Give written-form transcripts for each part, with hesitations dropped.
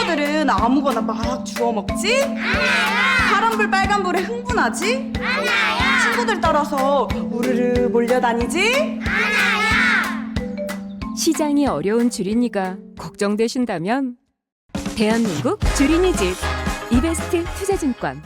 친구들은 아무거나 막 주워 먹지? 알아요. 파란불 빨간불에 흥분하지? 알아요. 친구들 따라서 우르르 몰려다니지? 알아요. 시장이 어려운 주린이가 걱정되신다면 대한민국 주린이 집 이베스트 투자증권.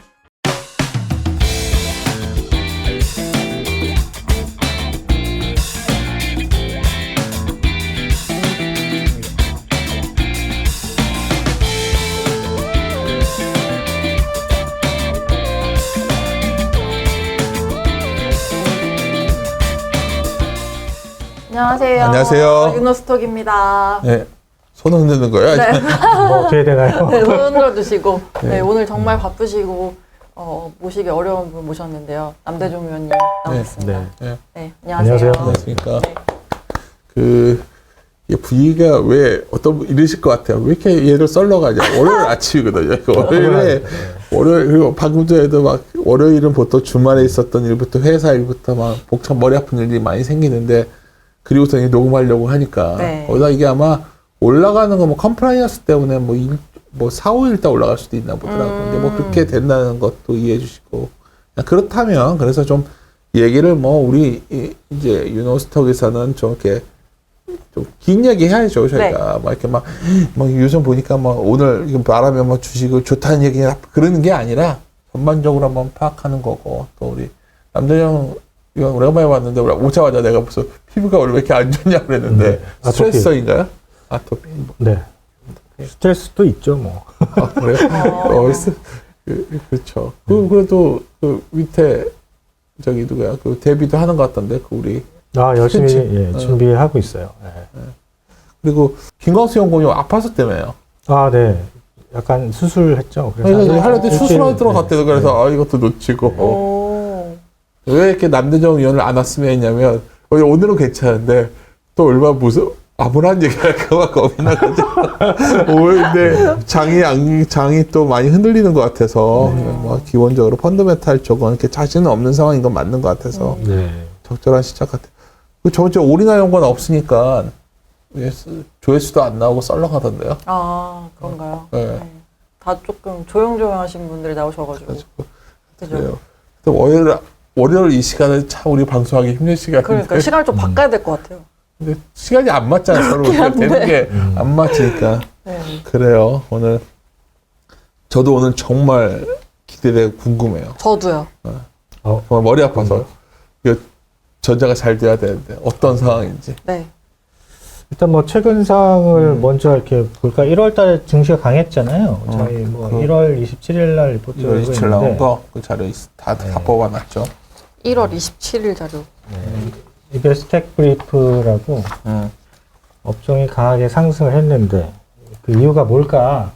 안녕하세요. 안녕하세요. 유노스톡입니다. 네. 손 흔드는 거예요? 네. 뭐 어떻게 되나요? 네, 손 흔들어주시고. 네. 네. 오늘 정말 바쁘시고 모시기 어려운 분 모셨는데요. 남대종 의원님 나오셨습니다. 네. 네. 네, 안녕하세요. 안녕하세요. 안녕하십니까. 네. 이 분위기가 왜 어떤 분 이러실 것 같아요. 왜 이렇게 얘를 썰러가냐. 월요일 아침이거든요. 월요일에, 월요일, 그리고 방금 전에도 막 월요일은 보통 주말에 있었던 일부터 회사 일부터 막 복잡 머리 아픈 일이 많이 생기는데 그리고서 이제 녹음하려고 하니까. 네. 거기다 이게 아마 올라가는 거 뭐 컴플라이언스 때문에 뭐 4, 5일 있다 올라갈 수도 있나 보더라고요. 근데 뭐 그렇게 된다는 것도 이해해 주시고. 그렇다면, 그래서 좀 얘기를 우리 이제 유노스톡에서는 좀 이렇게 좀 긴 얘기 해야죠, 저희가. 네. 막 이렇게 막 요즘 보니까 오늘 이거 말하면 주식을 좋다는 얘기 그러는 게 아니라 전반적으로 한번 파악하는 거고, 또 우리 남대영 이건 오랜만에 봤는데 오자마자 내가 무슨 피부가 원래 왜 이렇게 안 좋냐 그랬는데 스트레스인가요? 아토피. 네. 스트레스도 있죠, 뭐. 아, 그래요? 그렇죠. 그래도 그 밑에 저기 누구야? 그 데뷔도 하는 것 같던데 그 우리. 열심히 그치? 준비하고 있어요. 네. 그리고 김광수 연구원이 아파서 때문에요. 네. 약간 수술했죠. 그래서 하려고 수술하러 일주일, 들어갔대요. 그래서 이것도 놓치고. 오. 왜 이렇게 남대정 의원을 안 왔으면 했냐면 오늘은 괜찮은데 또 얼마나 아무런 얘기 할까봐 겁이 나거든요. 근데 장이 또 많이 흔들리는 것 같아서 기본적으로 펀더멘탈 쪽은 이렇게 자신은 없는 상황인 건 맞는 것 같아서 네. 적절한 시작 같아요. 저번 주에 오리나 연구는 없으니까 조회수도 안 나오고 썰렁하던데요. 아, 그런가요? 네. 네. 다 조금 조용조용하신 분들이 나오셔가지고. 그죠? 그래요. 또 월요일 이 시간은 참 우리 방송하기 힘든 시간인데. 그러니까 시간을 좀 바꿔야 될 것 같아요. 근데 시간이 안 맞잖아요. 서로 되는 게 안 맞으니까. 네. 그래요. 저도 오늘 정말 기대되고 궁금해요. 저도요. 정말 머리 아파서. 이거 전자가 잘 돼야 되는데 어떤 상황인지. 네. 일단 최근 상황을 먼저 이렇게 볼까? 1월 달에 증시가 강했잖아요. 저희 1월 27일 날 리포트 1월 27일 나온 거, 그 자료 다 뽑아놨죠. 1월 27일 자료. 이게 스택 브리프라고 업종이 강하게 상승을 했는데 그 이유가 뭘까?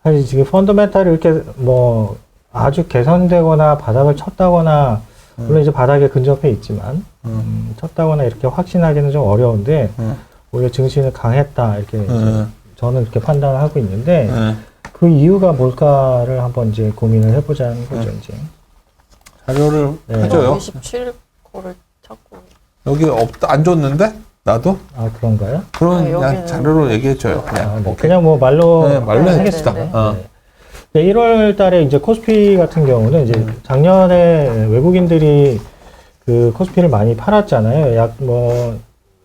사실 지금 펀더멘탈이 이렇게 아주 개선되거나 바닥을 쳤다거나 물론 이제 바닥에 근접해 있지만 쳤다거나 이렇게 확신하기는 좀 어려운데 오히려 증시는 강했다 이렇게 저는 이렇게 판단을 하고 있는데 그 이유가 뭘까를 한번 이제 고민을 해보자는 거죠 이제. 자료를 해줘요. 27일 거를 찾고. 여기 안 줬는데? 나도? 그런가요? 그럼 네, 그냥 여기는- 자료로 얘기해줘요. 그냥. 네. 그냥 말로 네, 말로 하겠습니다. 네, 네. 1월 달에 이제 코스피 같은 경우는 이제 작년에 외국인들이 그 코스피를 많이 팔았잖아요.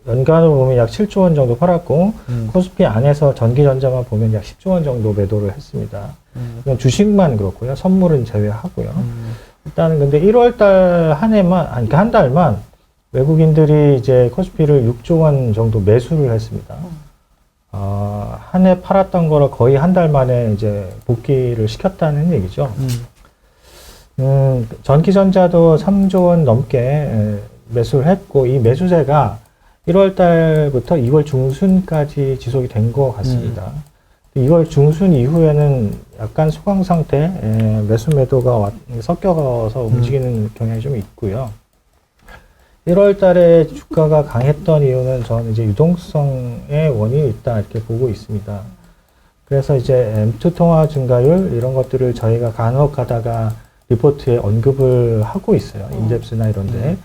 연간으로 보면 약 7조 원 정도 팔았고, 코스피 안에서 전기전자만 보면 약 10조 원 정도 매도를 했습니다. 이건 주식만 그렇고요. 선물은 제외하고요. 일단은 근데 1월 달 한 해만, 그러니까 한 달만 외국인들이 이제 코스피를 6조 원 정도 매수를 했습니다. 한 해 팔았던 거를 거의 한 달 만에 이제 복귀를 시켰다는 얘기죠. 전기전자도 3조 원 넘게 매수를 했고, 이 매수세가 1월 달부터 2월 중순까지 지속이 된 것 같습니다. 2월 중순 이후에는 약간 소강 상태, 매수 매도가 섞여서 움직이는 경향이 좀 있고요. 1월 달에 주가가 강했던 이유는 저는 이제 유동성의 원인이 있다 이렇게 보고 있습니다. 그래서 이제 M2 통화 증가율 이런 것들을 저희가 간혹 가다가 리포트에 언급을 하고 있어요. 인덱스나 이런데.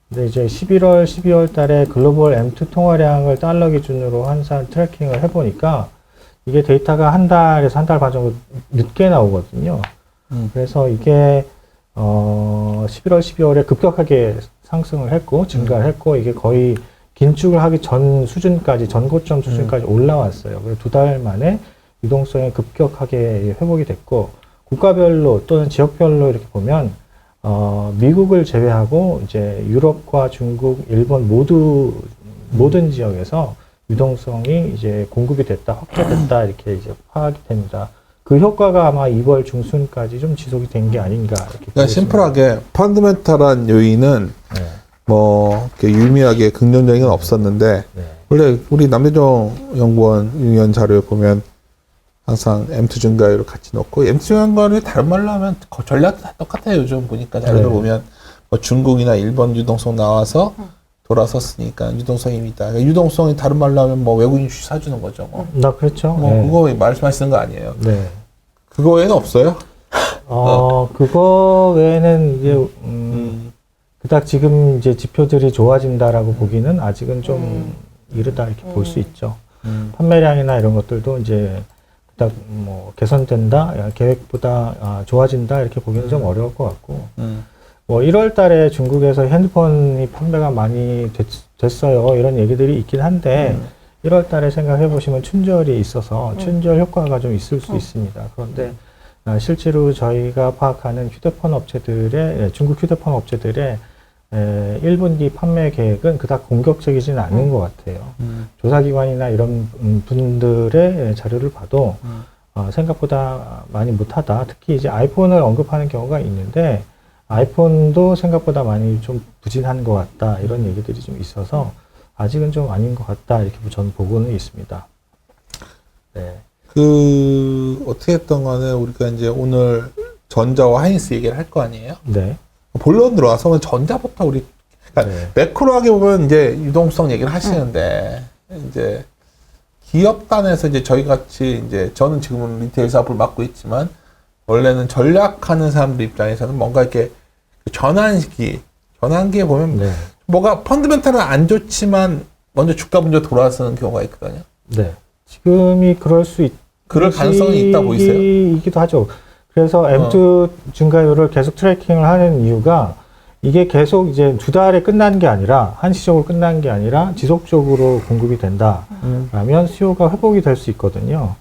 근데 이제 11월, 12월 달에 글로벌 M2 통화량을 달러 기준으로 항상 트래킹을 해보니까 이게 데이터가 한 달에서 한 달 반 정도 늦게 나오거든요. 그래서 이게 11월, 12월에 급격하게 상승을 했고 증가를 했고 이게 거의 긴축을 하기 전 수준까지 전고점 수준까지 올라왔어요. 그래서 2달 만에 유동성이 급격하게 회복이 됐고 국가별로 또는 지역별로 이렇게 보면 미국을 제외하고 이제 유럽과 중국, 일본 모든 지역에서 유동성이 이제 공급이 됐다, 확대됐다 이렇게 이제 파악이 됩니다. 그 효과가 아마 2월 중순까지 좀 지속이 된 게 아닌가 이렇게. 그러니까 심플하게 펀드멘탈한 요인은 네. 뭐 이렇게 유의미하게 긍정적인 건 없었는데 네. 원래 우리 남대정 연구원 유연 자료에 보면 항상 M2 증가율을 같이 넣고 M2 증가율이 다른 말로 하면 전략도 다 똑같아요. 요즘 보니까 자료를 네. 보면 뭐 중국이나 일본 유동성 나와서 돌아섰으니까 유동성입니다. 그러니까 유동성이 다른 말로 하면 뭐 외국인 주식 사주는 거죠. 뭐, 그렇죠. 뭐 네. 그거 말씀하시는 거 아니에요. 네. 그거 외에는 없어요? 그거 외에는 이제, 그닥 지금 이제 지표들이 좋아진다라고 보기는 아직은 좀 이르다 이렇게 볼 수 있죠. 판매량이나 이런 것들도 이제 그닥 뭐 개선된다, 계획보다 좋아진다 이렇게 보기는 좀 어려울 것 같고. 뭐 1월 달에 중국에서 핸드폰이 판매가 많이 됐어요. 이런 얘기들이 있긴 한데 1월 달에 생각해 보시면 춘절이 있어서 춘절 효과가 좀 있을 수 있습니다. 그런데 실제로 저희가 파악하는 휴대폰 업체들의 중국 휴대폰 업체들의 1분기 판매 계획은 그닥 공격적이지는 않은 것 같아요. 조사기관이나 이런 분들의 자료를 봐도 생각보다 많이 못하다. 특히 이제 아이폰을 언급하는 경우가 있는데 아이폰도 생각보다 많이 좀 부진한 것 같다. 이런 얘기들이 좀 있어서 아직은 좀 아닌 것 같다. 이렇게 저는 보고는 있습니다. 네. 어떻게 했던 간에 우리가 이제 오늘 전자와 하이닉스 얘기를 할 거 아니에요? 네. 본론 들어와서 전자부터 우리, 그러니까 네. 매크로하게 보면 이제 유동성 얘기를 하시는데, 이제 기업 단에서 이제 저희 같이 이제 저는 지금은 리테일 사업을 맡고 있지만, 원래는 전략하는 사람들 입장에서는 뭔가 이렇게 전환기에 보면 네. 뭐가 펀드멘탈은 안 좋지만 먼저 주가 먼저 돌아서는 경우가 있거든요. 네. 지금이 그럴 가능성이 있다 보이세요? 이기도 하죠. 그래서 M2 증가율을 계속 트래킹을 하는 이유가 이게 계속 이제 2달에 끝난 게 아니라 한시적으로 끝난 게 아니라 지속적으로 공급이 된다라면 수요가 회복이 될 수 있거든요.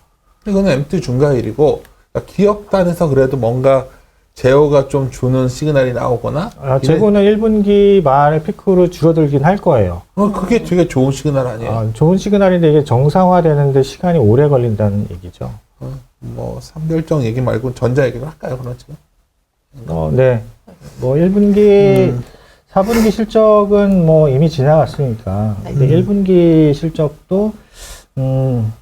이거는 M2 증가율이고 그러니까 기업 단에서 그래도 뭔가 제어가 좀 주는 시그널이 나오거나 재고는 1분기 말 피크로 줄어들긴 할 거예요. 그게 되게 좋은 시그널 아니에요? 좋은 시그널인데 이게 정상화되는데 시간이 오래 걸린다는 얘기죠. 뭐 삼별정 얘기 말고 전자 얘기를 할까요, 그럼 지금? 네. 뭐 1분기, 4분기 실적은 뭐 이미 지나갔으니까. 근데 1분기 실적도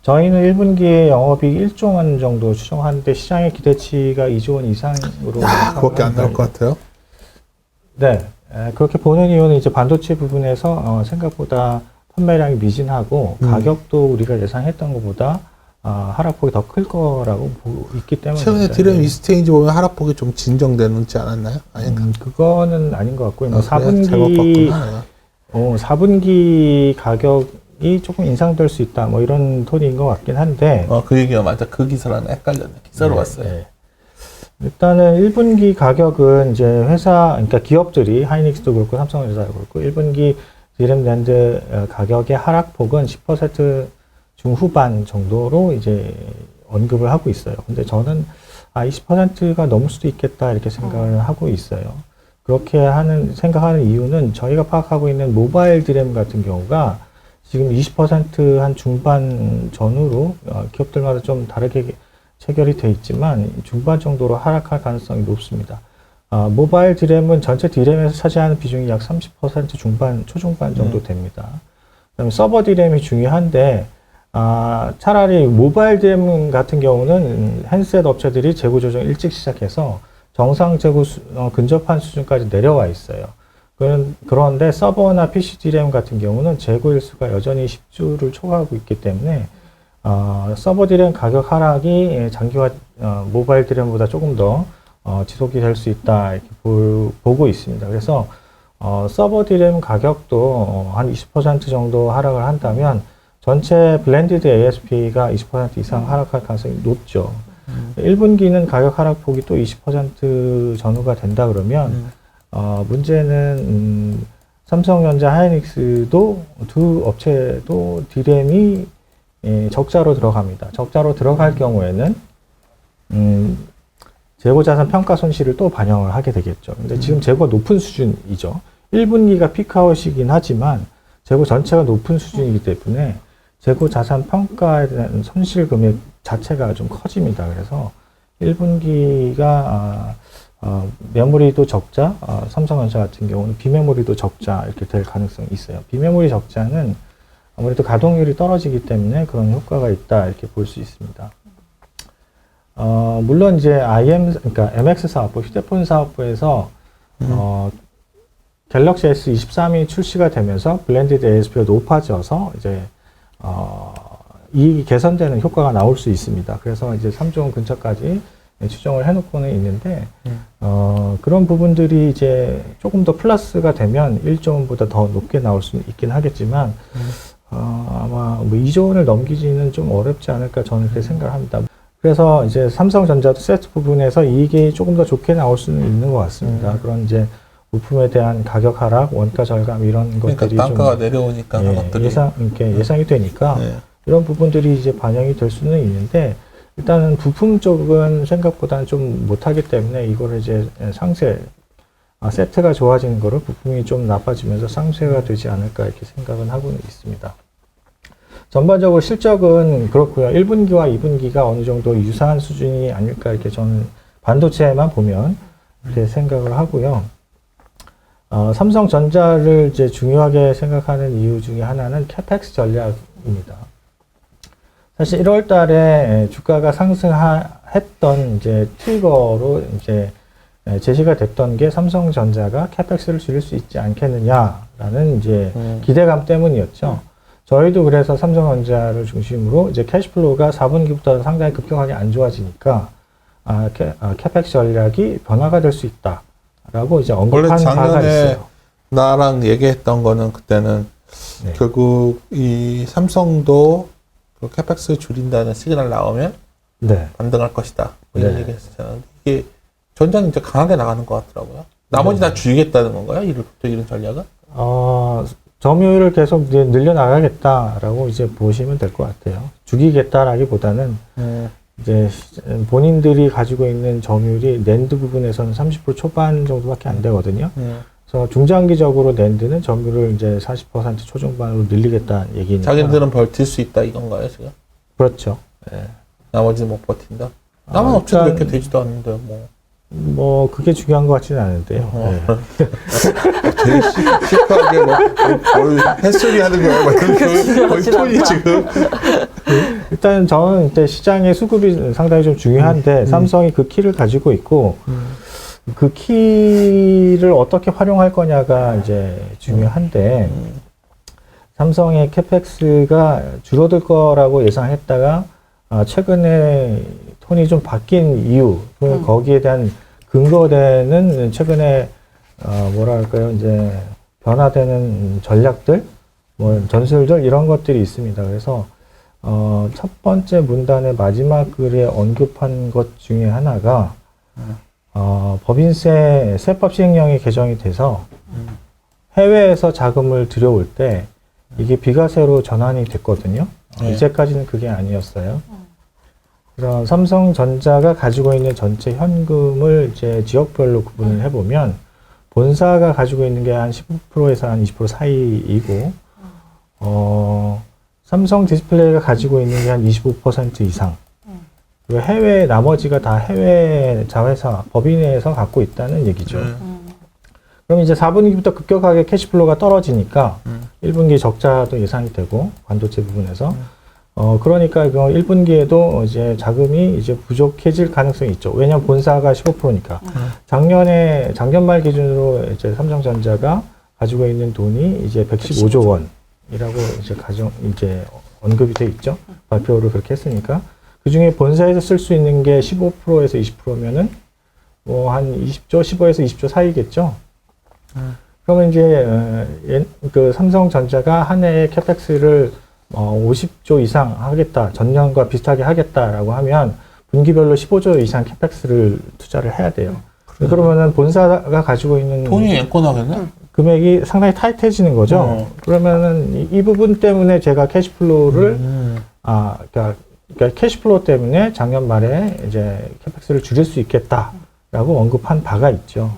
저희는 1분기에 영업이익 1조 원 정도 추정하는데 시장의 기대치가 2조 원 이상으로. 그밖에 안 나올 것 같아요. 네. 그렇게 보는 이유는 이제 반도체 부분에서 생각보다 판매량이 미진하고 가격도 우리가 예상했던 것보다 하락폭이 더 클 거라고 보고 있기 때문에. 최근에 디램 이스테인지 보면 하락폭이 좀 진정되는지 않았나요? 아닌가? 그거는 아닌 것 같고, 그래? 잘못 4분기, 봤구나. 4분기 가격이 조금 인상될 수 있다, 뭐 이런 톤인 것 같긴 한데. 그 얘기가 맞아. 그 기사랑 헷갈렸네. 기사로 봤어요. 네. 일단은 1분기 가격은 이제 그러니까 기업들이 하이닉스도 그렇고 삼성전자도 그렇고 1분기 디램 낸드 가격의 하락폭은 10% 중후반 정도로 이제 언급을 하고 있어요. 근데 저는 20%가 넘을 수도 있겠다 이렇게 생각을 하고 있어요. 그렇게 생각하는 이유는 저희가 파악하고 있는 모바일 디램 같은 경우가 지금 20% 한 중반 전후로 기업들마다 좀 다르게 체결이 돼 있지만 중반 정도로 하락할 가능성이 높습니다. 모바일 디램은 전체 디램에서 차지하는 비중이 약 30% 중반, 초중반 정도 됩니다. 그다음에 서버 디램이 중요한데 차라리 모바일 디램 같은 경우는 핸드셋 업체들이 재고 조정 일찍 시작해서 정상 재고 근접한 수준까지 내려와 있어요. 그런데 서버나 PC 디램 같은 경우는 재고 일수가 여전히 10주를 초과하고 있기 때문에 서버 디램 가격 하락이 장기화 모바일 디램보다 조금 더 지속이 될 수 있다 이렇게 보고 있습니다. 그래서 서버 디램 가격도 한 20% 정도 하락을 한다면 전체 블렌디드 ASP가 20% 이상 하락할 가능성이 높죠. 1분기는 가격 하락폭이 또 20% 전후가 된다 그러면 문제는 삼성전자, 하이닉스도 두 업체도 디램이 적자로 들어갑니다. 적자로 들어갈 경우에는 재고자산 평가 손실을 또 반영을 하게 되겠죠. 근데 지금 재고가 높은 수준이죠. 1분기가 피크아웃이긴 하지만 재고 전체가 높은 수준이기 때문에 재고자산 평가에 대한 손실 금액 자체가 좀 커집니다. 그래서 1분기가 메모리도 적자, 삼성전자 같은 경우는 비메모리도 적자 이렇게 될 가능성이 있어요. 비메모리 적자는 아무래도 가동률이 떨어지기 때문에 그런 효과가 있다 이렇게 볼 수 있습니다. 물론 이제 그러니까 MX 사업부, 휴대폰 사업부에서 갤럭시 S23이 출시가 되면서 블렌디드 ASP가 높아져서 이제 이익이 개선되는 효과가 나올 수 있습니다. 그래서 이제 3조 원 근처까지 추정을 해놓고는 있는데 그런 부분들이 이제 조금 더 플러스가 되면 1조 원보다 더 높게 나올 수는 있긴 하겠지만 아마 뭐 2조 원을 넘기지는 좀 어렵지 않을까 저는 그렇게 생각합니다. 그래서 이제 삼성전자도 세트 부분에서 이익이 조금 더 좋게 나올 수는 있는 것 같습니다. 그런 이제 부품에 대한 가격 하락, 원가 절감 이런 것들이 그러니까 단가가 좀 내려오니까 그것들이 예상이 되니까 이런 부분들이 이제 반영이 될 수는 있는데 일단은 부품 쪽은 생각보다는 좀 못하기 때문에 이거를 이제 세트가 좋아지는 거를 부품이 좀 나빠지면서 상쇄가 되지 않을까 이렇게 생각은 하고는 있습니다. 전반적으로 실적은 그렇고요. 1분기와 2분기가 어느 정도 유사한 수준이 아닐까 이렇게 저는 반도체만 보면 이렇게 생각을 하고요. 삼성전자를 이제 중요하게 생각하는 이유 중에 하나는 캐펙스 전략입니다. 사실 1월 달에 주가가 상승했던 이제 트리거로 이제 제시가 됐던 게 삼성전자가 캐펙스를 줄일 수 있지 않겠느냐라는 이제 기대감 때문이었죠. 저희도 그래서 삼성전자를 중심으로 이제 캐시플로우가 4분기부터 상당히 급격하게 안 좋아지니까 캐펙스 전략이 변화가 될 수 있다라고 이제 언급한 원래 바가 작년에 있어요. 나랑 얘기했던 거는 그때는 네. 결국 이 삼성도 그 캐펙스 줄인다는 시그널 나오면 네. 반등할 것이다. 뭐 이런 네. 얘기 했었잖아요. 이게 전자는 이제 강하게 나가는 것 같더라고요. 나머지 다 줄이겠다는 건가요? 이런 전략은? 점유율을 계속 이제 늘려나가겠다라고 이제 보시면 될 것 같아요. 죽이겠다라기보다는 이제 본인들이 가지고 있는 점유율이 낸드 부분에서는 30% 초반 정도밖에 안 되거든요. 그래서 중장기적으로 낸드는 점유율을 이제 40% 초중반으로 늘리겠다는 얘기니까. 자기들은 버틸 수 있다 이건가요, 지금? 그렇죠. 네. 나머지는 못 버틴다? 남은 업체도 몇 개 되지도 않는데, 뭐. 그게 중요한 것 같지는 않은데요. 네. 되게 시크하게 햇소리 하는 거야. 거의 톤이 지금. 일단 저는 이제 시장의 수급이 상당히 좀 중요한데 삼성이 그 키를 가지고 있고 그 키를 어떻게 활용할 거냐가 이제 중요한데 삼성의 캐펙스가 줄어들 거라고 예상했다가 최근에 톤이 좀 바뀐 이유 거기에 대한 근거되는 최근에 뭐랄까요 이제 변화되는 전략들 뭐 전술들 이런 것들이 있습니다. 그래서 첫 번째 문단의 마지막 글에 언급한 것 중에 하나가 법인세 세법 시행령이 개정이 돼서 해외에서 자금을 들여올 때 이게 비과세로 전환이 됐거든요. 이제까지는 그게 아니었어요. 그래서 삼성전자가 가지고 있는 전체 현금을 이제 지역별로 구분을 해보면 본사가 가지고 있는 게 한 15%에서 한 20% 사이이고 삼성 디스플레이가 가지고 있는 게 한 25% 이상. 그리고 해외 나머지가 다 해외 자회사 법인에서 갖고 있다는 얘기죠. 그럼 이제 4분기부터 급격하게 캐시플로우가 떨어지니까 1분기 적자도 예상이 되고 반도체 부분에서 그러니까 1분기에도 이제 자금이 이제 부족해질 가능성이 있죠. 왜냐하면 본사가 15%니까. 작년 말 기준으로 이제 삼성전자가 가지고 있는 돈이 이제 115조 원이라고 이제 언급이 돼 있죠. 발표를 그렇게 했으니까. 그 중에 본사에서 쓸 수 있는 게 15%에서 20%면은 뭐 한 20조, 15에서 20조 사이겠죠. 그러면 이제 그 삼성전자가 한 해에 캐펙스를 50조 이상 하겠다, 전년과 비슷하게 하겠다라고 하면 분기별로 15조 이상 캐펙스를 투자를 해야 돼요. 그러면은 본사가 가지고 있는 돈이 앵꼬나겠네? 금액이 상당히 타이트해지는 거죠. 그러면은 이 부분 때문에 제가 캐시플로우를 그러니까 캐시플로우 때문에 작년 말에 이제 캐펙스를 줄일 수 있겠다라고 언급한 바가 있죠.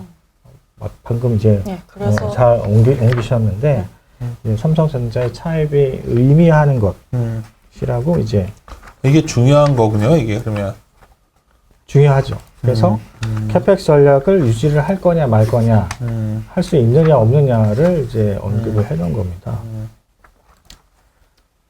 방금 이제 네, 그래서 잘 옮기셨는데 이제 삼성전자의 차입이 의미하는 것이라고 이제 이게 중요한 거군요, 이게 그러면. 중요하죠. 그래서 캐펙스 전략을 유지를 할 거냐 말 거냐 할 수 있느냐 없느냐를 이제 언급을 해놓은 겁니다.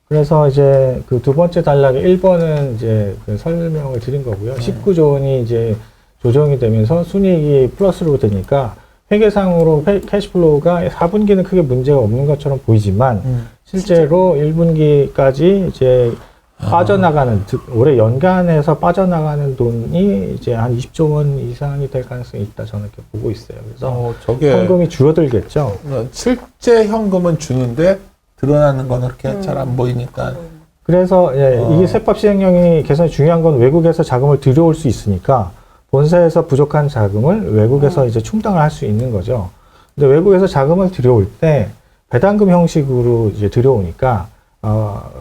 그래서 이제 그 두 번째 단락의 1번은 이제 그 설명을 드린 거고요. 19조 원이 이제 조정이 되면서 순이익이 플러스로 되니까 회계상으로 캐시플로우가 4분기는 크게 문제가 없는 것처럼 보이지만 실제로 1분기까지 이제 빠져나가는, 올해 연간에서 빠져나가는 돈이 이제 한 20조 원 이상이 될 가능성이 있다, 저는 이렇게 보고 있어요. 그래서 저게 현금이 줄어들겠죠. 실제 현금은 주는데 드러나는 건 그렇게 잘 안 보이니까. 그래서 이게 세법 시행령이 개선이 중요한 건 외국에서 자금을 들여올 수 있으니까 본사에서 부족한 자금을 외국에서 이제 충당을 할 수 있는 거죠. 근데 외국에서 자금을 들여올 때 배당금 형식으로 이제 들여오니까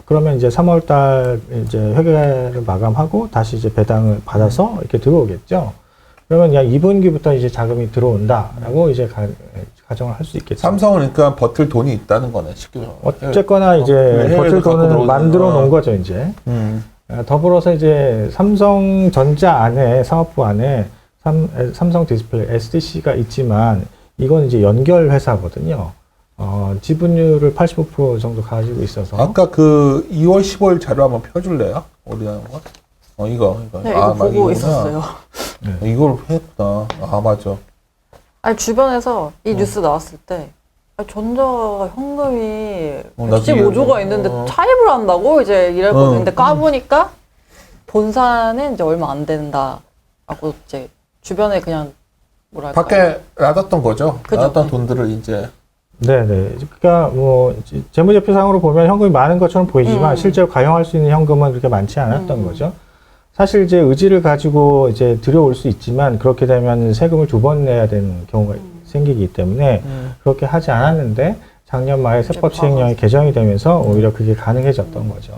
그러면 이제 3월달 이제 회계를 마감하고 다시 이제 배당을 받아서 이렇게 들어오겠죠. 그러면 야 2분기부터 이제 자금이 들어온다라고 이제 가정을 할 수 있겠죠. 삼성은 그러니까 버틸 돈이 있다는 거네, 쉽게 말하면. 어쨌거나 이제 버틸 돈을 만들어 놓은 거죠, 이제. 더불어서 이제 삼성전자 안에, 사업부 안에 삼성 디스플레이, SDC가 있지만 이건 이제 연결 회사거든요. 지분율을 85% 정도 가지고 있어서. 아까 그 2월 15일 자료 한번 펴줄래요? 어디 하는 거? 이거. 네, 이거 보고 이거구나. 있었어요. 이걸 했구나. 맞아. 아니 주변에서 이 뉴스 나왔을 때 전자가 현금이 나중에 115조가 있는데 차입을 한다고 이제 이랬거든요. 근데 까보니까 본사는 이제 얼마 안 된다라고 이제 주변에 그냥 뭐랄까 밖에 놔뒀던 거죠. 그죠. 놔뒀던 돈들을 이제. 네네. 그러니까 뭐 재무제표상으로 보면 현금이 많은 것처럼 보이지만 실제로 가용할 수 있는 현금은 그렇게 많지 않았던 거죠. 사실 이제 의지를 가지고 이제 들여올 수 있지만 그렇게 되면 세금을 2번 내야 되는 경우가 생기기 때문에 그렇게 하지 않았는데 작년 말에 세법 시행령이 개정이 되면서 오히려 그게 가능해졌던 거죠.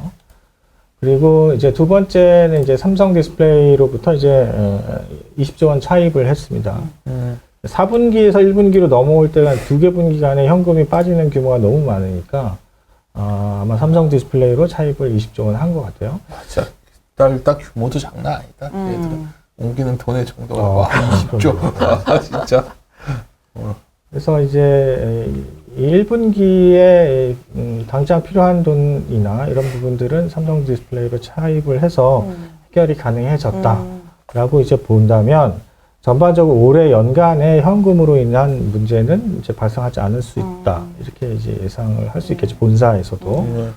그리고 이제 두 번째는 이제 삼성 디스플레이로부터 이제 20조 원 차입을 했습니다. 4분기에서 1분기로 넘어올 때가 2개 분기 간에 현금이 빠지는 규모가 너무 많으니까 아마 삼성 디스플레이로 차입을 20조 원 한 것 같아요. 맞아. 일단 규모도 장난 아니다. 얘들은 옮기는 돈의 정도가 와, 20조. 진짜. 그래서 이제 1분기에 당장 필요한 돈이나 이런 부분들은 삼성 디스플레이로 차입을 해서 해결이 가능해졌다라고 이제 본다면 전반적으로 올해 연간에 현금으로 인한 문제는 이제 발생하지 않을 수 있다. 이렇게 이제 예상을 할 수 있겠죠. 본사에서도.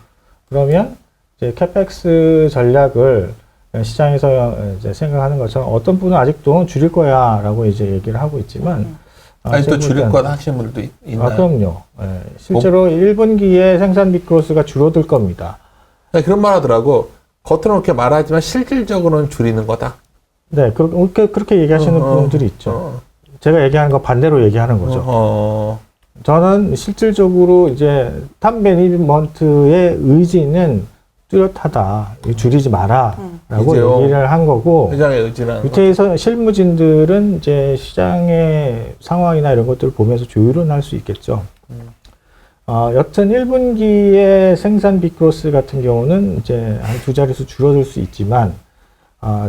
그러면 이제 캐펙스 전략을 시장에서 이제 생각하는 것처럼 어떤 분은 아직도 줄일 거야라고 이제 얘기를 하고 있지만 아니 또 줄일 건 하신 분들도 있나요? 그럼요. 예, 실제로 1분기에 생산 빅그로스가 줄어들 겁니다. 그런 말 하더라고. 겉으로 그렇게 말하지만 실질적으로는 줄이는 거다. 네, 그렇게 얘기하시는 분들이 있죠. 제가 얘기하는 거 반대로 얘기하는 거죠. 저는 실질적으로 이제 탑 매니지먼트의 의지는 뚜렷하다. 줄이지 마라. 라고 얘기를 한 거고. 회장의 의지는. 밑에서 실무진들은 이제 시장의 상황이나 이런 것들을 보면서 조율은 할 수 있겠죠. 여튼 1분기에 생산 빅그로스 같은 경우는 이제 한 2자릿수 줄어들 수 있지만,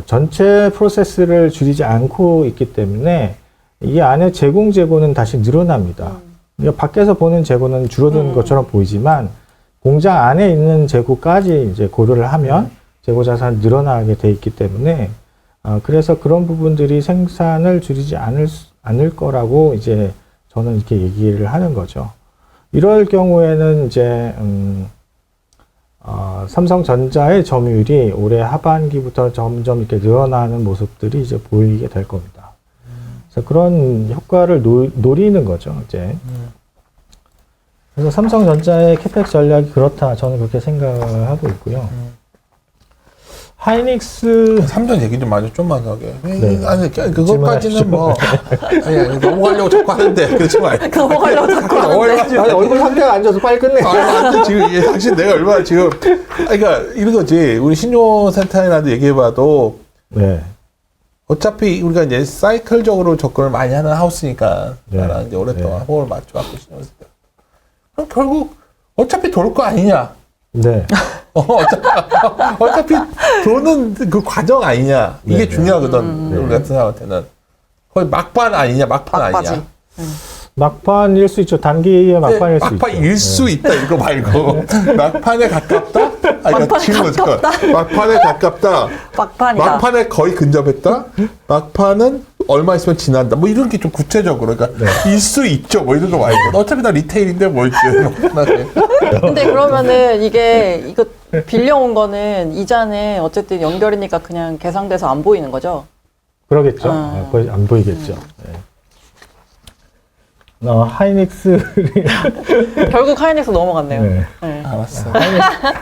전체 프로세스를 줄이지 않고 있기 때문에 이 안에 재고는 다시 늘어납니다. 그러니까 밖에서 보는 재고는 줄어드는 것처럼 보이지만 공장 안에 있는 재고까지 이제 고려를 하면 재고 자산이 늘어나게 돼 있기 때문에 그래서 그런 부분들이 생산을 줄이지 않을 거라고 이제 저는 이렇게 얘기를 하는 거죠. 이럴 경우에는 이제 삼성전자의 점유율이 올해 하반기부터 점점 이렇게 늘어나는 모습들이 이제 보이게 될 겁니다. 그래서 그런 효과를 노리는 거죠, 이제. 그래서 삼성전자의 캐펙 전략이 그렇다. 저는 그렇게 생각을 하고 있고요. 하이닉스 삼전 얘기 좀 마저 좀만 하게. 네. 아니 그것까지는 뭐 아니 넘어가려고 자꾸 하는데 그렇지 말고. 넘어가려고 자꾸 하는데. 아니, 얼굴 상태가 안 좋아서 빨리 끝내. 아니 지금 이게 당신 내가 얼마나 지금 그러니까 이런 거지. 우리 신용센터에라도 얘기해봐도 네. 어차피 우리가 이제 사이클적으로 접근을 많이 하는 하우스니까 네. 나랑 이제 오랫동안 네. 호흡을 맞춰갖고 신용센터. 그럼 결국 어차피 돌 거 아니냐. 네. 어차피 도는 그 과정 아니냐. 이게 네, 네. 중요하거든. 우리 같은 사람한테는. 거의 막판 아니냐, 막판 막바지. 아니냐. 막판일 수 있죠. 단기에 막판일 수 있죠. 막판일 수 네. 있다, 이거 말고. 막판에 가깝다? 그러니까 지금 막판에 가깝다. 막판이다. 막판에 거의 근접했다? 막판은 얼마 있으면 지난다. 뭐 이런 게 좀 구체적으로. 그러니까 일 수 있죠. 뭐 이런 거 말고. 어차피 나 리테일인데 뭐 이렇게. 근데 그러면은 이거 빌려온 거는 이자는 어쨌든 연결이니까 그냥 계상돼서 안 보이는 거죠? 그러겠죠. 거의 안 보이겠죠. 네. 하이닉스 결국 하이닉스 넘어갔네요. 네. 네. 알았어.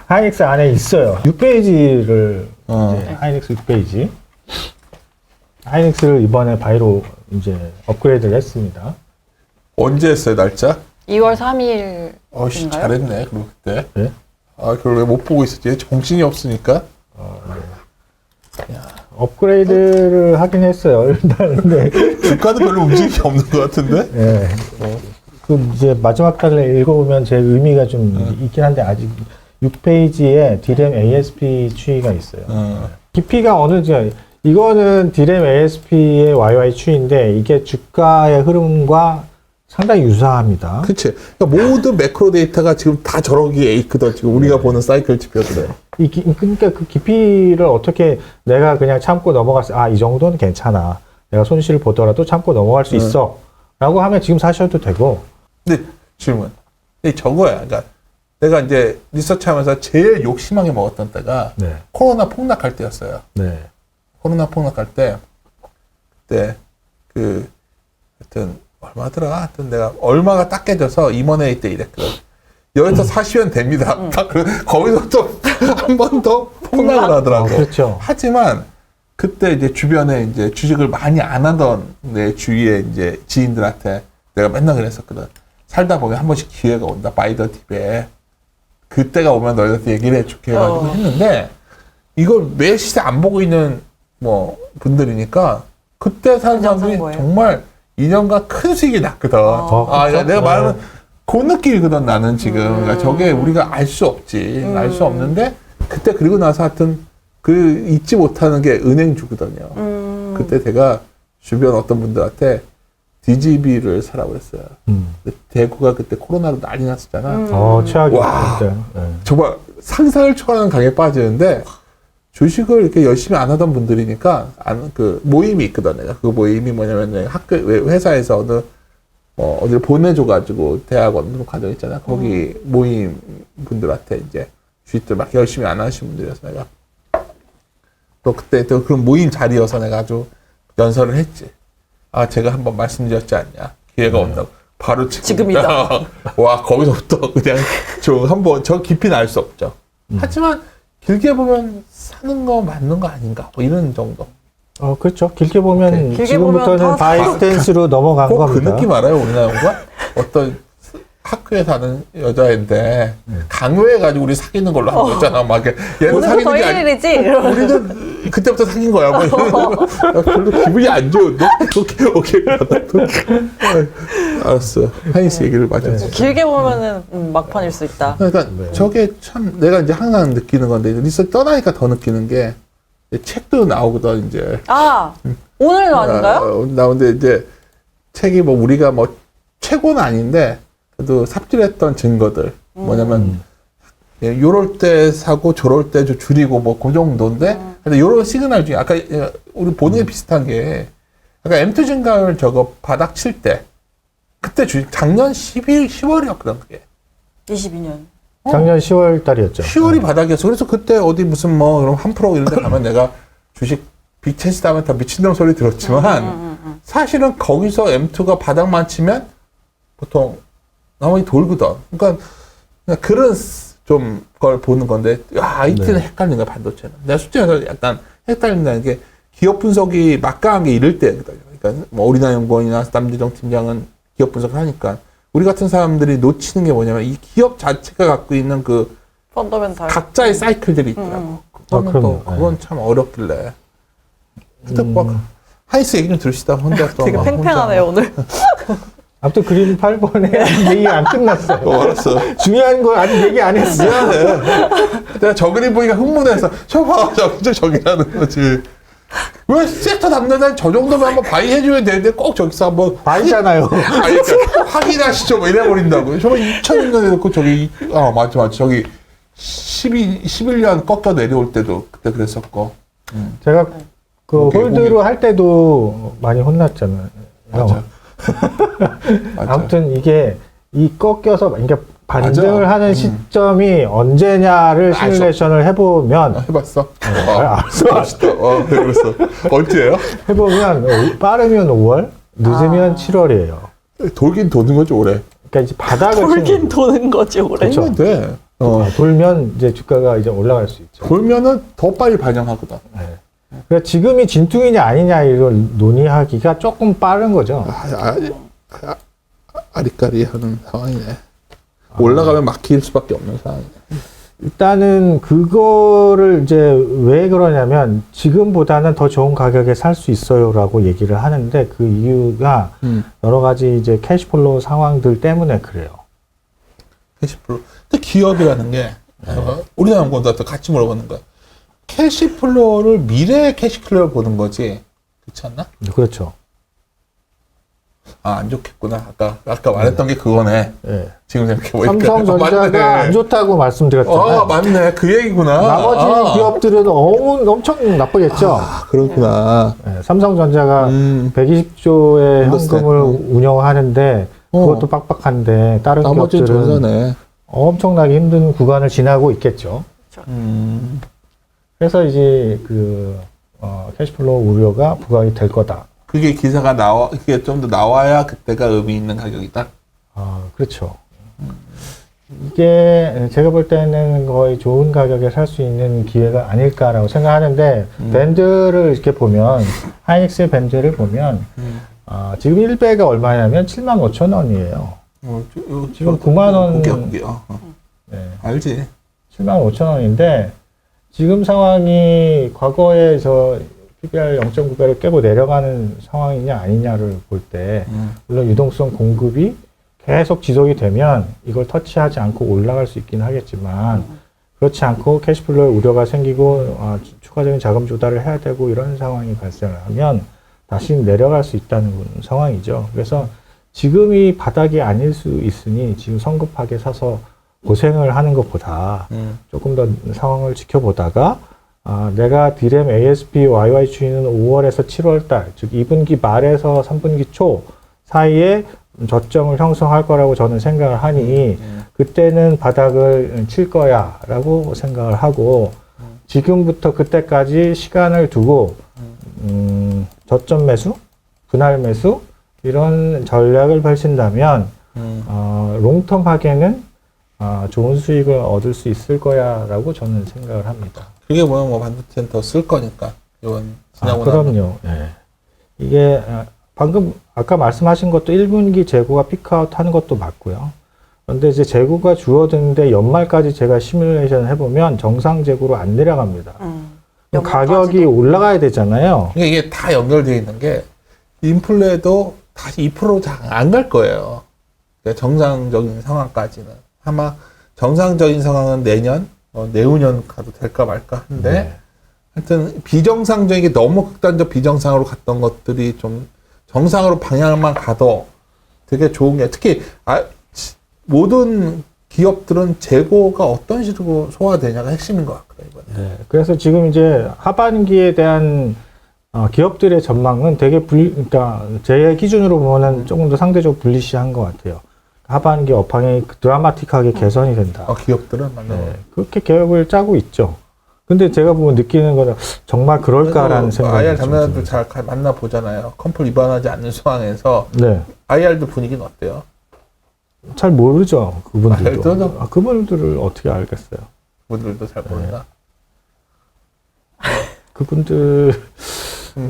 하이닉스 안에 있어요. 6페이지를 어. 하이닉스 6페이지. 하이닉스를 이번에 바이로 이제 업그레이드를 했습니다. 언제 했어요, 날짜? 2월 3일. 어씨, 인가요? 잘했네. 그럼 그때. 네. 아, 그걸 왜 못 보고 있었지? 정신이 없으니까. 업그레이드를 하긴 했어요. 일단 근데 주가도 별로 움직임이 없는 것 같은데? 예. 그 이제 마지막 달에 읽어보면 제 의미가 좀 있긴 한데 아직 6페이지에 디램 ASP 추이가 있어요. 깊이가 어느 정 이거는 디램 ASP의 YY 추이인데 이게 주가의 흐름과 상당히 유사합니다. 그치. 그러니까 모든 매크로 데이터가 지금 다 저러기에 있거든. 지금 우리가 보는 사이클 지표들은. 그러니까 그 깊이를 어떻게 내가 그냥 참고 넘어갔어. 이 정도는 괜찮아. 내가 손실을 보더라도 참고 넘어갈 수 있어. 라고 하면 지금 사셔도 되고. 근데 질문. 근데 저거야. 그러니까 내가 이제 리서치 하면서 제일 욕심하게 먹었던 때가 네. 코로나 폭락할 때였어요. 네. 코로나 폭락할 때, 그때 하여튼, 얼마더라? 하여튼 내가 얼마가 딱 깨져서 임원회의 때 이랬거든. 여기서 사시면 됩니다. 거기서 또 한 번 더 폭락을 하더라고. 그렇죠. 하지만 그때 이제 주변에 이제 주식을 많이 안 하던 내 주위에 이제 지인들한테 내가 맨날 그랬었거든. 살다 보면 한 번씩 기회가 온다. 바이더 팁에. 그때가 오면 너희한테 얘기를 해줄게 해가지고 했는데 이걸 매 시세 안 보고 있는 뭐 분들이니까 그때 사는 사람들이 뭐예요? 정말 2년간 큰 수익이 났거든. 그렇죠? 내가 말하는 그 느낌이거든 나는 지금. 그러니까 저게 우리가 알 수 없지. 알 수 없는데 그때 그리고 나서 하여튼 그 잊지 못하는 게 은행주거든요. 그때 제가 주변 어떤 분들한테 DGB를 사라고 그랬어요. 근데 대구가 그때 코로나로 난리 났었잖아. 최악이었죠. 와. 그때. 네. 정말 상상을 초월하는 강에 빠지는데 주식을 이렇게 열심히 안 하던 분들이니까 그 모임이 있거든. 내가 그 모임이 뭐냐면 학교 회사에서 어디를 보내줘가지고 대학원 과정 있잖아. 거기 모임 분들한테 이제 주식들 막 열심히 안 하시는 분들이어서 내가 또 그때 또 그런 모임 자리여서 내가 아주 연설을 했지. 제가 한번 말씀드렸지 않냐. 기회가 온다고. 바로 지금이다. 와, 거기서부터 그냥 좀 한번 저 깊이는 알 수 없죠. 하지만 길게 보면 사는 거 맞는 거 아닌가. 뭐 이런 정도. 그렇죠. 길게 보면 길게 지금부터는 보면 바이 스탠스로 넘어간 꼭 그 겁니다. 느낌 알아요, 우리 나라가? 어떤 학교에 사는 여자인데 강요해가지고 우리 사귀는 걸로 한 거잖아. 막 얘는 오늘부터 사귀는 게 아니. 1일이지? 우리는 그때부터 사귄 거야. 뭐 별로 기분이 안 좋은데. 오케이. 알았어. 하이스 얘기를 맞아. 길게 보면은 막판일 수 있다. 그러니까 저게 참 내가 이제 항상 느끼는 건데 리서치 떠나니까 더 느끼는 게 책도 나오거든 이제. 오늘 아닌가요? 나오는데 이제 책이 뭐 우리가 뭐 최고는 아닌데 그래도 삽질했던 증거들 뭐냐면 요럴 때 사고 저럴 때 좀 줄이고 뭐 그 정도인데 근데 요런 시그널 중에 아까 우리 본인이 비슷한 게 아까 M2 증가율 저거 바닥 칠 때 그때 작년 10월이었거든 그게 22년. 작년 10월 달이었죠. 10월이 바닥이었어. 그래서 그때 어디 무슨 뭐 그럼 1% 이런 데 가면 내가 주식 빅체스 다음에 다 미친놈 소리 들었지만 사실은 거기서 M2가 바닥만 치면 보통 나머지 돌거든. 그러니까 그냥 그런 좀 걸 보는 건데, IT는 네. 헷갈리는 거야, 반도체는. 내가 솔직히 말해서 약간 헷갈린다는 게 기업 분석이 막강한 게 이럴 때거든요. 그러니까 뭐 오리나 연구원이나 남재정 팀장은 기업 분석을 하니까 우리 같은 사람들이 놓치는 게 뭐냐면 이 기업 자체가 갖고 있는 그 펀더멘탈. 각자의 사이클들이 있더라고. 그거는 그럼요. 그건 참 어렵길래. 하여튼 뭐 하이스 얘기 좀 들읍시다. 혼자 또. 되게 막 팽팽하네요, 혼자. 오늘. 아무튼 그림 8번에 얘기 안 끝났어요. 알았어. 중요한 거 아직 얘기 안 했어. 미안해. 내가 저 그림 보니까 흥분해서 저봐 저기라는 거지. 왜 섹터 담당자는 저 정도면 한번 바이 해줘야 되는데 꼭 저기서 한번 봐있잖아요. 아니, 그러니까 확인하시죠 뭐 이래버린다고. 저번 2006년에 놓고 저기 맞죠 저기 11년 꺾여 내려올 때도 그때 그랬었고. 제가 그 오케이, 홀드로 할 때도 많이 혼났잖아요. 맞아. 맞아. 아무튼 이게 이 꺾여서 그러니까 반등을 맞아. 하는 시점이 언제냐를 알았어. 시뮬레이션을 해보면 해봤어? 알았어. 멋있다. 그랬어. 언제예요? 해보면 빠르면 5월, 늦으면 7월이에요. 돌긴 도는 거지 올해. 그러니까 이제 바닥을 치는 돌긴 도는 거지, 올해. 그렇죠. 돌면 돼. 돌면 이제 주가가 이제 올라갈 수 있죠. 돌면은 더 빨리 반영하거든. 네. 그러니까 지금이 진퉁이냐 아니냐 이걸 논의하기가 조금 빠른 거죠. 아리까리하는 상황이네. 올라가면 막힐 수밖에 없는 상황이네. 일단은 그거를 이제 왜 그러냐면 지금보다는 더 좋은 가격에 살 수 있어요라고 얘기를 하는데 그 이유가 여러 가지 이제 캐시플로우 상황들 때문에 그래요. 캐시플로우. 근데 기업이라는 게 우리나라 연구원들한테 같이 물어보는 거야. 캐시플로우를 미래의 캐시플로우를 보는 거지. 그렇지 않나? 그렇죠. 안 좋겠구나. 아까 말했던 게 그거네. 예. 지금 생각해보니까. 삼성전자가 맞네. 안 좋다고 말씀드렸잖아요. 맞네. 그 얘기구나. 나머지 기업들은 엄청 나쁘겠죠. 그렇구나. 예, 삼성전자가 120조의 인더스트리. 현금을 운영하는데 그것도 빡빡한데 다른 나머지는 기업들은 전사네. 엄청나게 힘든 구간을 지나고 있겠죠. 그래서 이제 캐시플로우 우려가 부각이 될 거다. 그게 기사가 그게 좀 더 나와야 그때가 의미 있는 가격이다. 그렇죠. 이게 제가 볼 때는 거의 좋은 가격에 살 수 있는 기회가 아닐까라고 생각하는데 밴드를 이렇게 보면 하이닉스의 밴드를 보면 지금 1배가 얼마냐면 75,000원이에요. 지금 9만 원. 네, 알지. 75,000원인데 지금 상황이 과거에 PBR 0.9배를 깨고 내려가는 상황이냐 아니냐를 볼 때 물론 유동성 공급이 계속 지속이 되면 이걸 터치하지 않고 올라갈 수 있긴 하겠지만 그렇지 않고 캐시플로우에 우려가 생기고 추가적인 자금 조달을 해야 되고 이런 상황이 발생을 하면 다시 내려갈 수 있다는 상황이죠. 그래서 지금이 바닥이 아닐 수 있으니 지금 성급하게 사서 고생을 하는 것보다 조금 더 상황을 지켜보다가 내가 디램 ASP YY 추이는 5월에서 7월 달, 즉 2분기 말에서 3분기 초 사이에 저점을 형성할 거라고 저는 생각을 하니 그때는 바닥을 칠 거야 라고 생각을 하고 지금부터 그때까지 시간을 두고 저점 매수, 분할 매수 이런 전략을 펼친다면 롱텀하게는 좋은 수익을 얻을 수 있을 거야 라고 저는 생각을 합니다. 그게 뭐 반도체는 더 쓸 거니까. 이번 지나고 그럼요. 예. 이게 방금 아까 말씀하신 것도 1분기 재고가 피크아웃 하는 것도 맞고요. 그런데 이제 재고가 줄어드는데 연말까지 제가 시뮬레이션을 해보면 정상 재고로 안 내려갑니다. 가격이 올라가야 되잖아요. 그러니까 이게 다 연결되어 있는 게 인플레도 다시 2%로 안 갈 거예요. 그러니까 정상적인 상황까지는. 아마 정상적인 상황은 내년, 내후년 가도 될까 말까 한데 하여튼 비정상적인 게 너무 극단적 비정상으로 갔던 것들이 좀 정상으로 방향만 가도 되게 좋은 게 특히 모든 기업들은 재고가 어떤 식으로 소화되냐가 핵심인 것 같거든요. 이번에. 네. 그래서 지금 이제 하반기에 대한 기업들의 전망은 되게 그러니까 제 기준으로 보면은 조금 더 상대적으로 불리시한 것 같아요. 하반기 업황이 드라마틱하게 개선이 된다. 기업들은 맞나 네. 그렇게 계획을 짜고 있죠. 근데 제가 보면 느끼는 거는 정말 그럴까라는 생각이 IR 좀 담당자들 듭니다. 잘 만나 보잖아요. 컴플 위반하지 않는 상황에서 네. IR도 분위기는 어때요? 잘 모르죠. 그분들도. 알죠? 그분들을 어떻게 알겠어요. 그분들도 잘 모른다. 그분들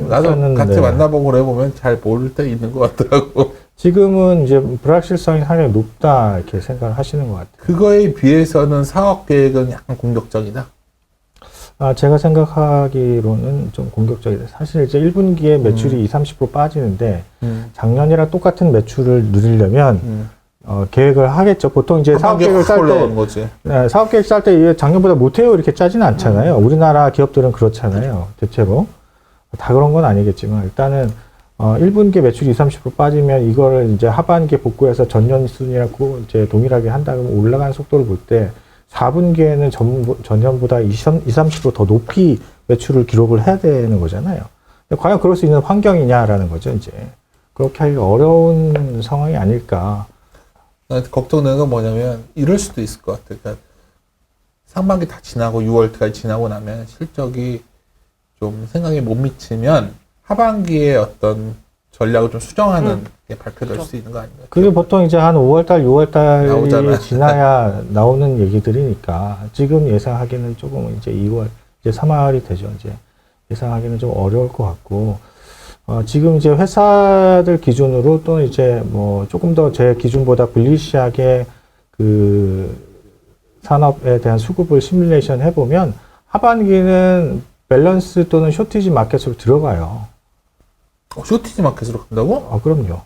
나도 일단은, 같이 네. 만나보고 해보면 잘 모를 때 있는 것 같더라고. 지금은 이제 불확실성이 상당히 높다 이렇게 생각을 하시는 것 같아요. 그거에 비해서는 사업 계획은 약간 공격적이다. 제가 생각하기로는 좀 공격적이다. 사실 이제 1분기에 매출이 20-30% 빠지는데 작년이랑 똑같은 매출을 누리려면 계획을 하겠죠. 보통 이제 사업 계획을 짤 올라오는 때, 거지. 사업 계획 짤 때 작년보다 못해요 이렇게 짜지는 않잖아요. 우리나라 기업들은 그렇잖아요. 대체로. 다 그런 건 아니겠지만 일단은 1분기 매출이 20-30% 빠지면 이거를 이제 하반기에 복구해서 전년 수준이랑 이제 동일하게 한다 그러면 올라가는 속도를 볼 때 4분기에는 전년보다 20-30% 더 높이 매출을 기록을 해야 되는 거잖아요. 근데 과연 그럴 수 있는 환경이냐라는 거죠, 이제. 그렇게 하기가 어려운 상황이 아닐까. 걱정되는 건 뭐냐면 이럴 수도 있을 것 같아. 그러니까 상반기 다 지나고 6월까지 지나고 나면 실적이 좀 생각에 못 미치면 하반기에 어떤 전략을 좀 수정하는 게 발표될 수 있는 거 아닌가요? 그게 보통 이제 한 5월달, 6월달이 나오잖아요. 지나야 나오는 얘기들이니까 지금 예상하기는 조금 이제 2월, 이제 3월이 되죠. 이제 예상하기는 좀 어려울 것 같고, 지금 이제 회사들 기준으로 또 이제 뭐 조금 더 제 기준보다 불리시하게 그 산업에 대한 수급을 시뮬레이션 해보면 하반기는 밸런스 또는 쇼티지 마켓으로 들어가요. 쇼티지 마켓으로 간다고? 그럼요.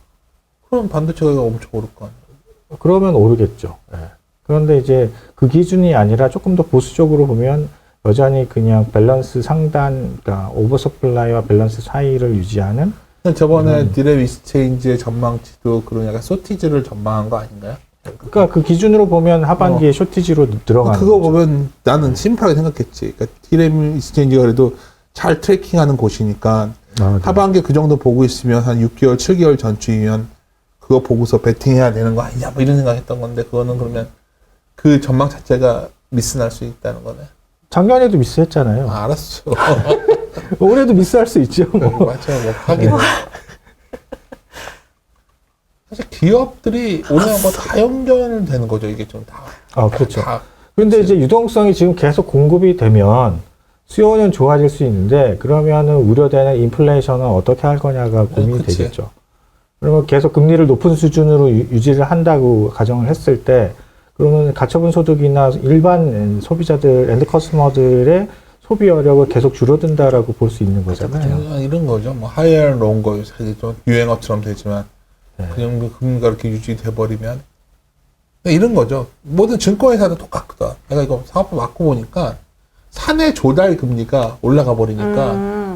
그럼 반도체가 엄청 오를 거 아니에요? 그러면 오르겠죠. 예. 그런데 이제 그 기준이 아니라 조금 더 보수적으로 보면 여전히 그냥 밸런스 상단, 그러니까 오버서플라이와 밸런스 사이를 유지하는. 저번에 디램 익스체인지의 전망치도 그런 약간 쇼티지를 전망한 거 아닌가요? 그러니까 그 기준으로 보면 하반기에 쇼티지로 들어가는 그거 거죠. 보면 나는 심플하게 생각했지. 그러니까 디램 익스체인지가 그래도 잘 트래킹하는 곳이니까 네. 하반기에 그 정도 보고 있으면 한 6개월, 7개월 전주이면 그거 보고서 베팅해야 되는 거 아니냐 뭐 이런 생각했던 건데 그거는 그러면 그 전망 자체가 미스날 수 있다는 거네. 작년에도 미스했잖아요. 알았어. 올해도 미스할 수 있죠. 뭐. 맞아, 뭐 하긴. 사실 기업들이 오늘 뭐다 연결되는 거죠. 이게 좀 다. 그렇죠. 다. 그런데 이제 유동성이 지금 계속 공급이 되면 수요는 좋아질 수 있는데 그러면은 우려되는 인플레이션은 어떻게 할 거냐가 고민이 그치. 되겠죠. 그러면 계속 금리를 높은 수준으로 유지를 한다고 가정을 했을 때 그러면 가처분 소득이나 일반 소비자들, 엔드 커스터머들의 소비 여력을 계속 줄어든다라고 볼 수 있는 거잖아요. 이런 거죠. 뭐 하이어 롱거 사실 좀 유행어처럼 되지만 네. 그냥 금리가 이렇게 유지돼 버리면 이런 거죠. 모든 증권회사도 똑같거든. 내가 이거 사업부 맡고 보니까 사내 조달 금리가 올라가 버리니까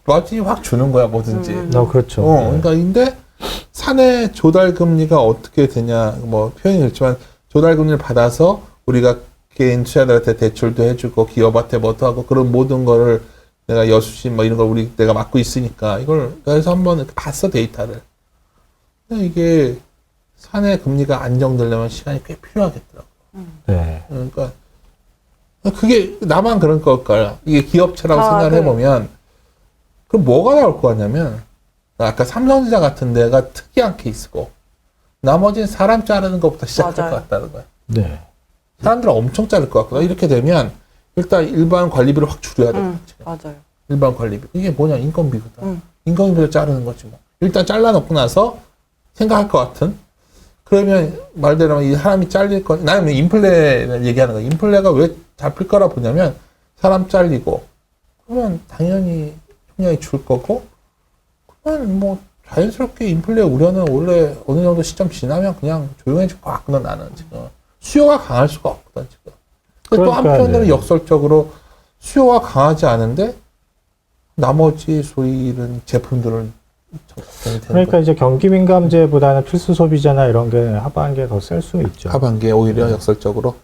마진이 확 주는 거야 뭐든지. 그렇죠. 그러니까 근데 사내 조달 금리가 어떻게 되냐 뭐 표현이 그렇지만 조달 금리를 받아서 우리가 개인 투자자들한테 대출도 해주고 기업한테 뭐도 하고 그런 모든 거를 내가 여수신 뭐 이런 걸 내가 맡고 있으니까 이걸 그래서 한번 봤어 데이터를. 근데 이게 사내 금리가 안정되려면 시간이 꽤 필요하겠더라고. 네. 그러니까 그게 나만 그런 걸까요? 이게 기업체라고 생각을 해보면 그럼 뭐가 나올 거 같냐면 아까 삼성전자 같은 데가 특이한 케이스고 나머지는 사람 자르는 것부터 시작할 것 같다는 거야. 네. 사람들은 엄청 자를 것 같거든. 이렇게 되면 일단 일반 관리비를 확 줄여야 돼. 맞아요. 일반 관리비. 이게 뭐냐 인건비거든. 인건비를 자르는 거지 뭐. 일단 잘라놓고 나서 생각할 것 같은. 그러면 말대로 이 사람이 잘릴 거. 나는 인플레를 얘기하는 거야. 인플레가 왜 잡힐 거라 보냐면 사람 잘리고 그러면 당연히 총량이 줄 거고 그러면 뭐 자연스럽게 인플레 우려는 원래 어느 정도 시점 지나면 그냥 조용해질 것 같거든 나는 지금. 수요가 강할 수가 없거든 지금. 또 한편으로는 역설적으로 수요가 강하지 않은데 나머지 소위 이런 제품들은 그러니까 이제 경기 민감제보다는 필수 소비자나 이런 게 하반기에 더 셀 수 있죠. 하반기에 오히려 역설적으로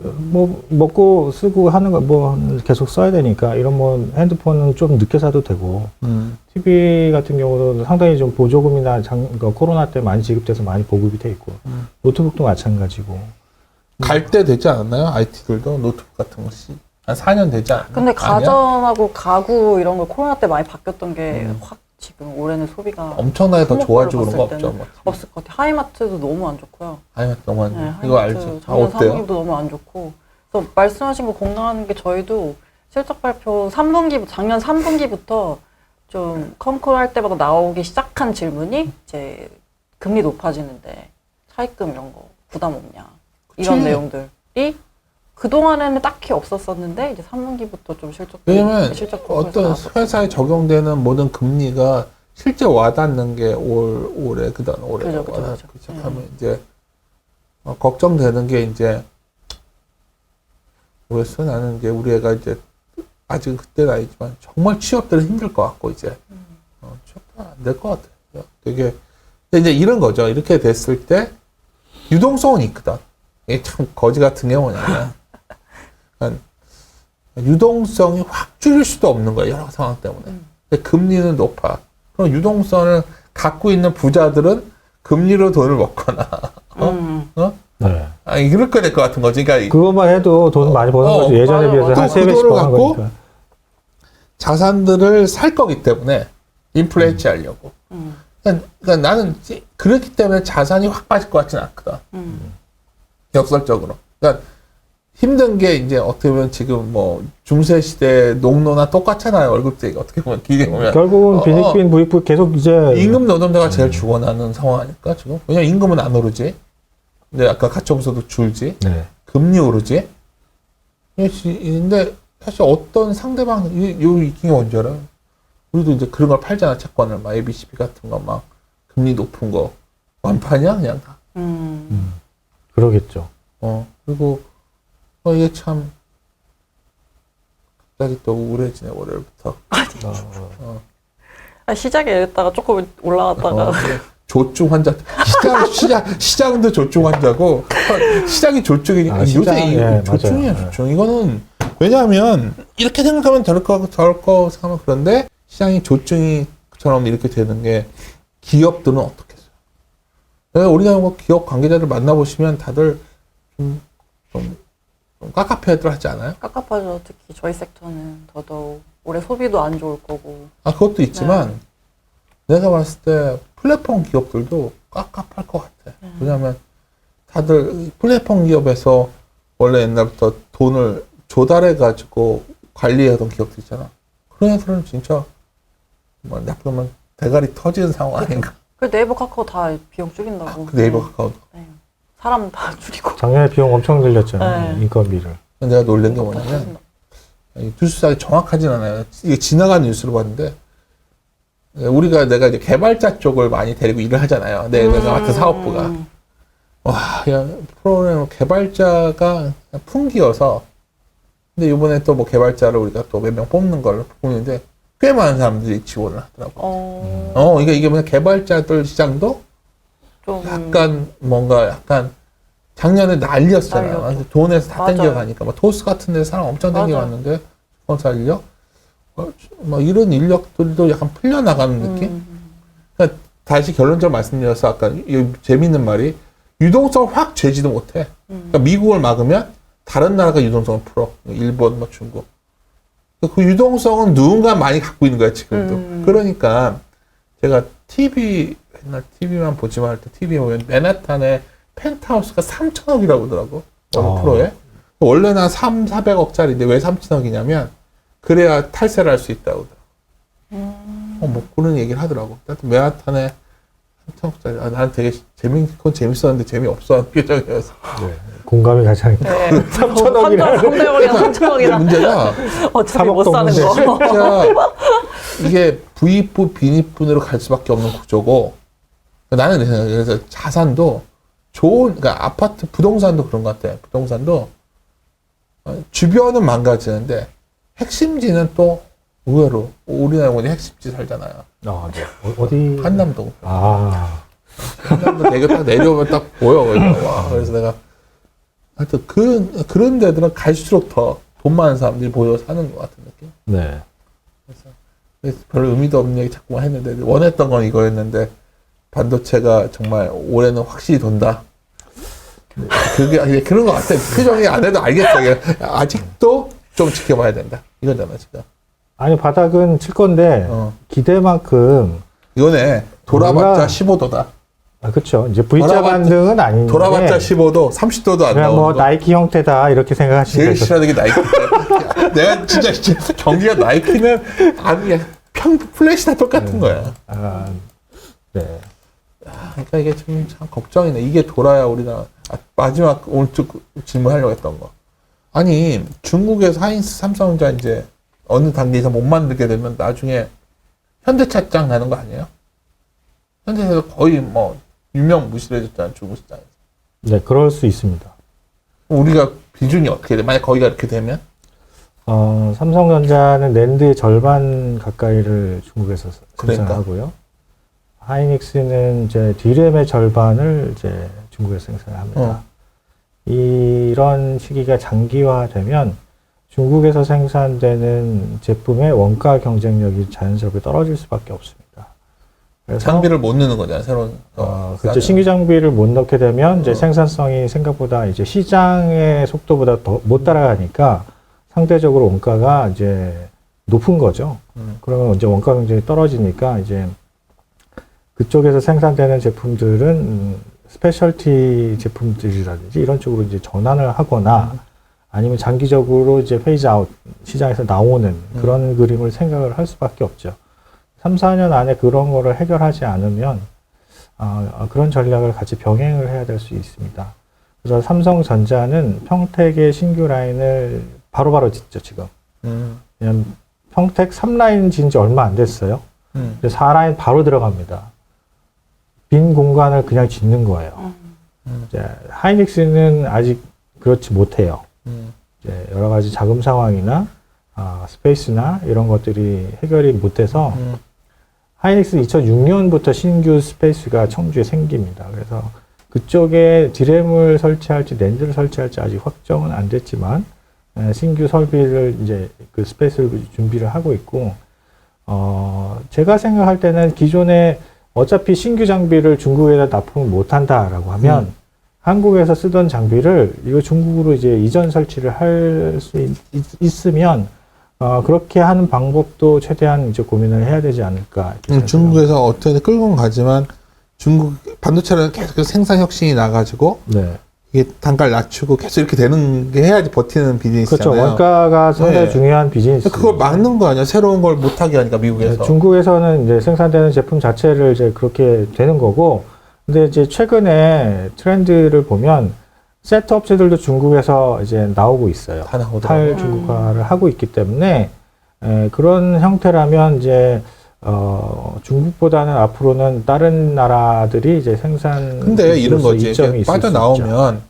뭐 먹고 쓰고 하는 거 뭐 계속 써야 되니까 이런 뭐 핸드폰은 좀 늦게 사도 되고 TV 같은 경우도 상당히 좀 보조금이나 코로나 때 많이 지급돼서 많이 보급이 돼 있고 노트북도 마찬가지고 갈 때 되지 않았나요? IT들도 노트북 같은 것이 한 4년 되지 않았나요? 근데 가전하고 가구 이런 거 코로나 때 많이 바뀌었던 게 확 지금 올해는 소비가 엄청나게 더 품목별로 좋아지고 그런 거 봤을 없죠. 때는 뭐. 없을 것 같아요. 하이마트도 너무 안 좋고요. 아니, 너무 안 네, 이거 하이마트 알죠? 아, 작년 어때요? 3분기도 너무 안 좋고. 그래서 말씀하신 거 공감하는 게 저희도 실적 발표 작년 3분기부터 좀 컨콜 할 때마다 나오기 시작한 질문이 이제 금리 높아지는데 차입금 이런 거 부담 없냐 이런 그치. 내용들이 그동안에는 딱히 없었었는데 이제 3분기부터 좀 왜냐면 실적 어떤 나왔었죠. 회사에 적용되는 모든 금리가 실제 와닿는 게 올해 그다음 올해 그죠, 그죠, 와닿기 그죠. 시작하면 이제 걱정되는 게 이제 그래서 나는 이제 우리 애가 이제 아직 그때는 아니지만 정말 취업들은 힘들 것 같고 이제 취업도 안 될 것 같아요. 되게 근데 이제 이런 거죠. 이렇게 됐을 때 유동성은 있거든. 이게 참 거지 같은 게 뭐냐면 그러니까 유동성이 확 줄일 수도 없는 거예요. 여러 상황 때문에. 근데 금리는 높아. 그럼 유동성을 갖고 있는 부자들은 금리로 돈을 먹거나 네. 아니 이렇게 될 것 같은 거지. 그러니까 그것만 해도 돈 많이 버는 거죠. 예전에 맞아, 비해서 맞아. 한 그 3배씩 돈을 버는 갖고 거니까. 자산들을 살 거기 때문에 인플레 해치하려고. 그러니까 나는 그렇기 때문에 자산이 확 빠질 것 같지는 않거든. 역설적으로. 그러니까 힘든 게 이제 어떻게 보면 지금 뭐 중세 시대 농노나 똑같잖아요. 월급제가 어떻게 보면 길게 보면 결국은 빈익빈 부익부 계속 이제 임금 노동자가 제일 죽어나는 상황 아닐까 지금? 왜냐면 임금은 안 오르지. 근데 아까 가처분소도 줄지. 네. 금리 오르지. 근데 사실 어떤 상대방 이 게 뭔지 알아? 우리도 이제 그런 걸 팔잖아. 채권을 막 ABCB 같은 거 막 금리 높은 거 완판이야 그냥 다. 그러겠죠. 그리고 이게 참 갑자기 또 우울해지네 월요일부터. 시작에 이랬다가 조금 올라갔다가 조증 환자. 시장도 조증 환자고 시장이 조증이니까 요새 예, 조증이야 맞아요. 조증. 이거는 왜냐하면 이렇게 생각하면 저럴 거 생각하면 그런데 시장이 조증이처럼 이렇게 되는 게 기업들은 어떻게 했어요? 그래서 우리가 뭐 기업 관계자들 만나보시면 다들 좀 깝깝해들 하지 않아요? 깝깝하죠. 특히 저희 섹터는 더더욱 올해 소비도 안 좋을 거고. 그것도 있지만 내가 봤을 때 플랫폼 기업들도 깝깝할 것 같아. 왜냐하면 다들 플랫폼 기업에서 원래 옛날부터 돈을 조달해가지고 관리하던 기업들 있잖아. 그런 애들은 진짜 뭐 나쁘면 대가리 터지는 상황 아닌가. 그 네이버 카카오 다 비용 줄인다고. 그 네이버 카카오도. 네. 사람 다 줄이고. 작년에 비용 엄청 들렸잖아요. 네. 인건비를. 내가 놀란 게 뭐냐면 이 뉴스가 정확하진 않아요. 이게 지나간 뉴스로 봤는데 내가 이제 개발자 쪽을 많이 데리고 일을 하잖아요. 내가 맡은 사업부가. 와, 그냥 프로그램 개발자가 풍기여서 근데 이번에 또 뭐 개발자를 우리가 또 몇 명 뽑는 걸로 뽑는데 꽤 많은 사람들이 지원을 하더라고. 그러니까 이게 뭐냐 개발자들 시장도 좀 약간 작년에 난리였잖아요. 난리였죠. 돈에서 다 맞아요. 땡겨가니까 막 토스 같은 데 사람 엄청 맞아요. 땡겨갔는데 스폰서 인력 뭐 이런 인력들도 약간 풀려나가는 느낌. 그러니까 다시 결론적으로 말씀드려서 아까 이 재밌는 말이 유동성을 확 죄지도 못해. 그러니까 미국을 막으면 다른 나라가 유동성을 풀어. 일본, 뭐 중국. 그 유동성은 누군가 많이 갖고 있는 거야 지금도. 그러니까 제가 옛날 TV만 보지만 할 때 TV 보면 맨하탄의 펜트하우스가 3,000억이라고 하더라고. 어느 프로에. 원래는 한 400억짜리인데 왜 3,000억이냐면 그래야 탈세를 할 수 있다고 하더라고. 뭐 그런 얘기를 하더라고. 하여튼 맨하탄에 3,000억짜리. 나는 되게 그건 재밌었는데 재미없어. 표정이어서. 네. 공감이 가지 않을까. 네. 3,000억이나. 300억이나 3,000억이나. 문제가 어차피 못 3억도 사는 거. 진짜 이게 부익부 빈익분으로 갈 수밖에 없는 구조고 나는 그래서 자산도 그러니까 아파트 부동산도 그런 것 같아. 부동산도 주변은 망가지는데 핵심지는 또 의외로 우리나라 보니 핵심지 살잖아요. 네. 어디? 한남동. 한남동 대교 딱 내려오면 딱 보여. 그래서 내가 하여튼 그런 데들은 갈수록 더 돈 많은 사람들이 모여 사는 것 같은 느낌. 네. 그래서 별로 의미도 없는 얘기 자꾸만 했는데 원했던 건 이거였는데 반도체가 정말 올해는 확실히 돈다. 그게 그런 것 같아. 표정이 안 해도 알겠어. 아직도 좀 지켜봐야 된다. 이거잖아 지금. 아니, 바닥은 칠 건데, 기대만큼, 이거네. 돌아봤자 뭔가- 15도다. 그쵸. 이제 V자 반등은 아닌데. 돌아봤자 15도, 30도도 안 그냥 나오는 뭐 거. 나이키 형태다, 이렇게 생각하시면 제일 되죠. 싫어하는 게 나이키. 내가 진짜 경기가 나이키는 아니 플래시나 똑같은 거야. 네. 그러니까 이게 참 걱정이네. 이게 돌아야 우리가 마지막 오늘 질문하려고 했던 거. 아니 중국에서 하이닉스, 삼성전자 이제 어느 단계에서 못 만들게 되면 나중에 현대차 짱 나는 거 아니에요? 현대차에서 거의 뭐 유명 무실해졌잖아 중국 시장에서. 네, 그럴 수 있습니다. 우리가 비중이 어떻게 돼? 만약 거기가 이렇게 되면? 삼성전자는 낸드의 절반 가까이를 중국에서 그러니까. 생산하고요. 하이닉스는 이제 D램의 절반을 이제 중국에서 생산합니다. 이런 시기가 장기화되면 중국에서 생산되는 제품의 원가 경쟁력이 자연스럽게 떨어질 수밖에 없습니다. 그래서 장비를 못 넣는 거잖아 새로운. 그렇죠. 신규 장비를 못 넣게 되면 이제 생산성이 생각보다 이제 시장의 속도보다 더 못 따라가니까 상대적으로 원가가 이제 높은 거죠. 그러면 이제 원가 경쟁이 떨어지니까 이제 그쪽에서 생산되는 제품들은 스페셜티 제품들이라든지 이런 쪽으로 이제 전환을 하거나 아니면 장기적으로 이제 페이즈 아웃 시장에서 나오는 그런 그림을 생각을 할 수밖에 없죠. 3, 4년 안에 그런 거를 해결하지 않으면 그런 전략을 같이 병행을 해야 될 수 있습니다. 그래서 삼성전자는 평택의 신규 라인을 바로바로 짓죠, 지금. 왜냐면 평택 3라인 진 지 얼마 안 됐어요. 4라인 바로 들어갑니다. 빈 공간을 그냥 짓는 거예요. 이제 하이닉스는 아직 그렇지 못해요. 이제 여러 가지 자금 상황이나 스페이스나 이런 것들이 해결이 못 돼서 하이닉스 2006년부터 신규 스페이스가 청주에 생깁니다. 그래서 그쪽에 디램을 설치할지 낸드를 설치할지 아직 확정은 안 됐지만 신규 설비를 이제 그 스페이스를 준비를 하고 있고 제가 생각할 때는 기존에 어차피 신규 장비를 중국에다 납품을 못 한다라고 하면 한국에서 쓰던 장비를 이거 중국으로 이제 이전 설치를 할 수 있으면 그렇게 하는 방법도 최대한 이제 고민을 해야 되지 않을까. 중국에서 어떻게 끌고 가지만 중국 반도체는 계속 생산 혁신이 나가지고 네. 이게 단가를 낮추고 계속 이렇게 되는 게 해야지 버티는 비즈니스잖아요. 그렇죠. 원가가 상당히 네. 중요한 비즈니스. 그걸 막는 거 아니야? 새로운 걸 못하게 하니까 미국에서. 네, 중국에서는 이제 생산되는 제품 자체를 이제 그렇게 되는 거고, 근데 이제 최근에 트렌드를 보면 세트 업체들도 중국에서 이제 나오고 있어요. 다 나오더라고요. 탈중국화를 하고 있기 때문에 그런 형태라면 이제 중국보다는 앞으로는 다른 나라들이 이제 생산. 근데 이런 거지. 빠져나오면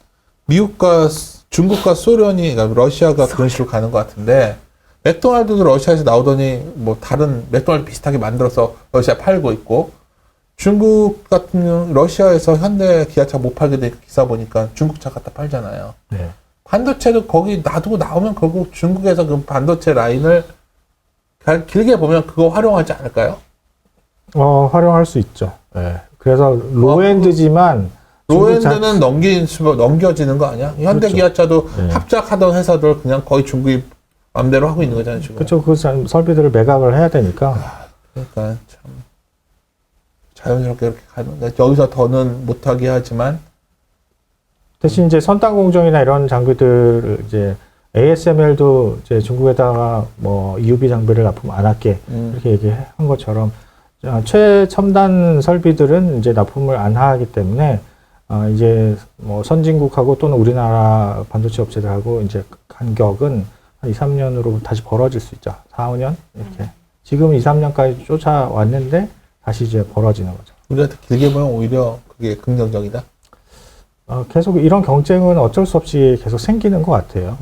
미국과 중국과 소련이, 그러니까 러시아가 그런 식으로 가는 것 같은데, 맥도날드도 러시아에서 나오더니 뭐 다른 맥도날드 비슷하게 만들어서 러시아 팔고 있고, 중국 같은 경우 러시아에서 현대 기아차 못 팔게 된 기사 보니까 중국 차 갖다 팔잖아요. 네. 반도체도 거기 놔두고 나오면 결국 중국에서 그 반도체 라인을 길게 보면 그거 활용하지 않을까요? 활용할 수 있죠. 네. 그래서 로엔드지만 로엔드는 넘겨지는 거 아니야? 현대 그렇죠. 기아차도 네. 합작하던 회사들 그냥 거의 중국이 맘대로 하고 있는 거잖아요, 지금. 그렇죠. 그 설비들을 매각을 해야 되니까. 그러니까 참 자연스럽게 이렇게 가는 거야. 여기서 더는 못하게 하지만 대신 이제 선단 공정이나 이런 장비들을 이제 ASML도 이제 중국에다가 뭐 EUV 장비를 납품 안 할게 이렇게 얘기한 것처럼 최첨단 설비들은 이제 납품을 안 하기 때문에 이제 뭐 선진국하고 또는 우리나라 반도체 업체들하고 이제 간격은 한 2, 3년으로 다시 벌어질 수 있죠. 4, 5년 이렇게. 지금 2, 3년까지 쫓아왔는데 다시 이제 벌어지는 거죠. 우리한테 길게 보면 오히려 그게 긍정적이다. 계속 이런 경쟁은 어쩔 수 없이 계속 생기는 것 같아요.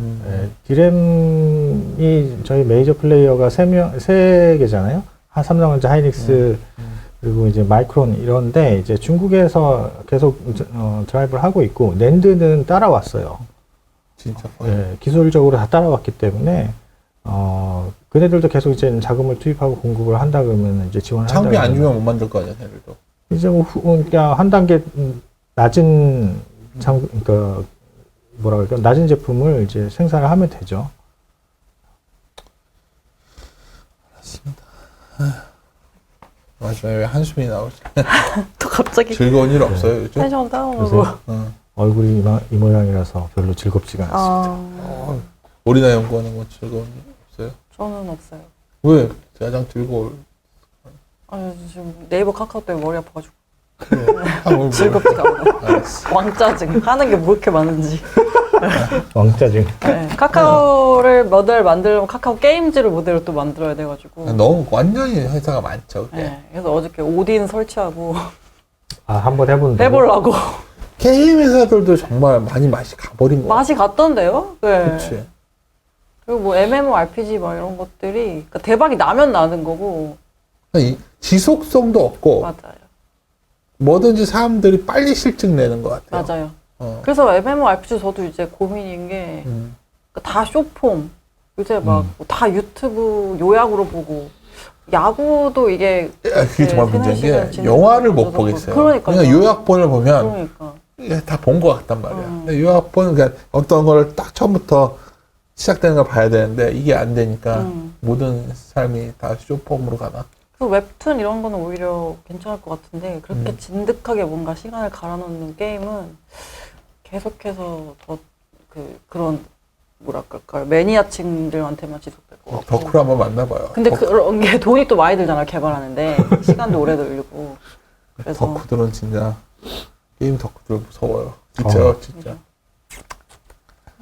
디램이 저희 메이저 플레이어가 세 개잖아요. 삼성전자, 하이닉스, 그리고 이제 마이크론 이런데 이제 중국에서 계속 드라이브를 하고 있고 낸드는 따라왔어요. 진짜 거의. 기술적으로 다 따라왔기 때문에 그네들도 계속 이제 자금을 투입하고 공급을 한다 그러면 이제 지원을 한다. 장비 안 주면 못 만들 거 아니야, 걔들도. 이제 뭐 그러니까 한 단계 낮은 그러니까 뭐라 그럴까 낮은 제품을 이제 생산을 하면 되죠. 맞아요. 왜 한숨이 나오지? 또 갑자기 즐거운 일 없어요 요즘? 텐션 다운하고. 요새 어. 얼굴이 이 모양이라서 별로 즐겁지가 않습니다. 우리나라 연구하는 건 즐거운 일 없어요? 저는 없어요. 왜? 가장 즐거울 아니 지금 네이버 카카오 때문에 머리 아파가지고 한번 즐겁지가 않아요. 알았어. 왕짜증 하는 게 뭐 이렇게 많은지. 왕짜증. 네, 카카오를 모델 만들려면 카카오 게임즈를 모델을 또 만들어야 돼가지고. 너무 완전히 회사가 많죠. 그게. 네, 그래서 어저께 오딘 설치하고 아, 한번 해본다. 해보려고. 게임 회사들도 정말 많이 맛이 가버린 거 같아. 맛이 갔던데요? 네. 그치. 그리고 뭐 MMORPG 막 이런 것들이 그러니까 대박이 나면 나는 거고. 이 지속성도 없고 맞아요. 뭐든지 사람들이 빨리 실증 내는 것 같아요. 맞아요. 어. 그래서 MMORPG 저도 이제 고민인 게 다 쇼폼. 요새 막 다 유튜브 요약으로 보고. 야구도 이게 그게 정말 세네 문제인 시간 게 지내고 영화를 못 그래서 보겠어요. 그러니까요. 그냥 요약본을 보면 그러니까. 다 본 것 같단 말이야. 근데 요약본은 그냥 어떤 걸 딱 처음부터 시작되는 걸 봐야 되는데 이게 안 되니까 모든 삶이 다 쇼폼으로 가나? 그 웹툰 이런 거는 오히려 괜찮을 것 같은데 그렇게 진득하게 뭔가 시간을 갈아넣는 게임은 계속해서 더 그런 뭐랄까요 매니아층들한테만 지속될 것 같고. 덕후를 한번 만나봐요. 근데 그런 게 돈이 또 많이 들잖아요 개발하는데 시간도 오래 걸리고. 그래서 덕후들은 진짜 게임 덕후들 무서워요. 진짜 진짜.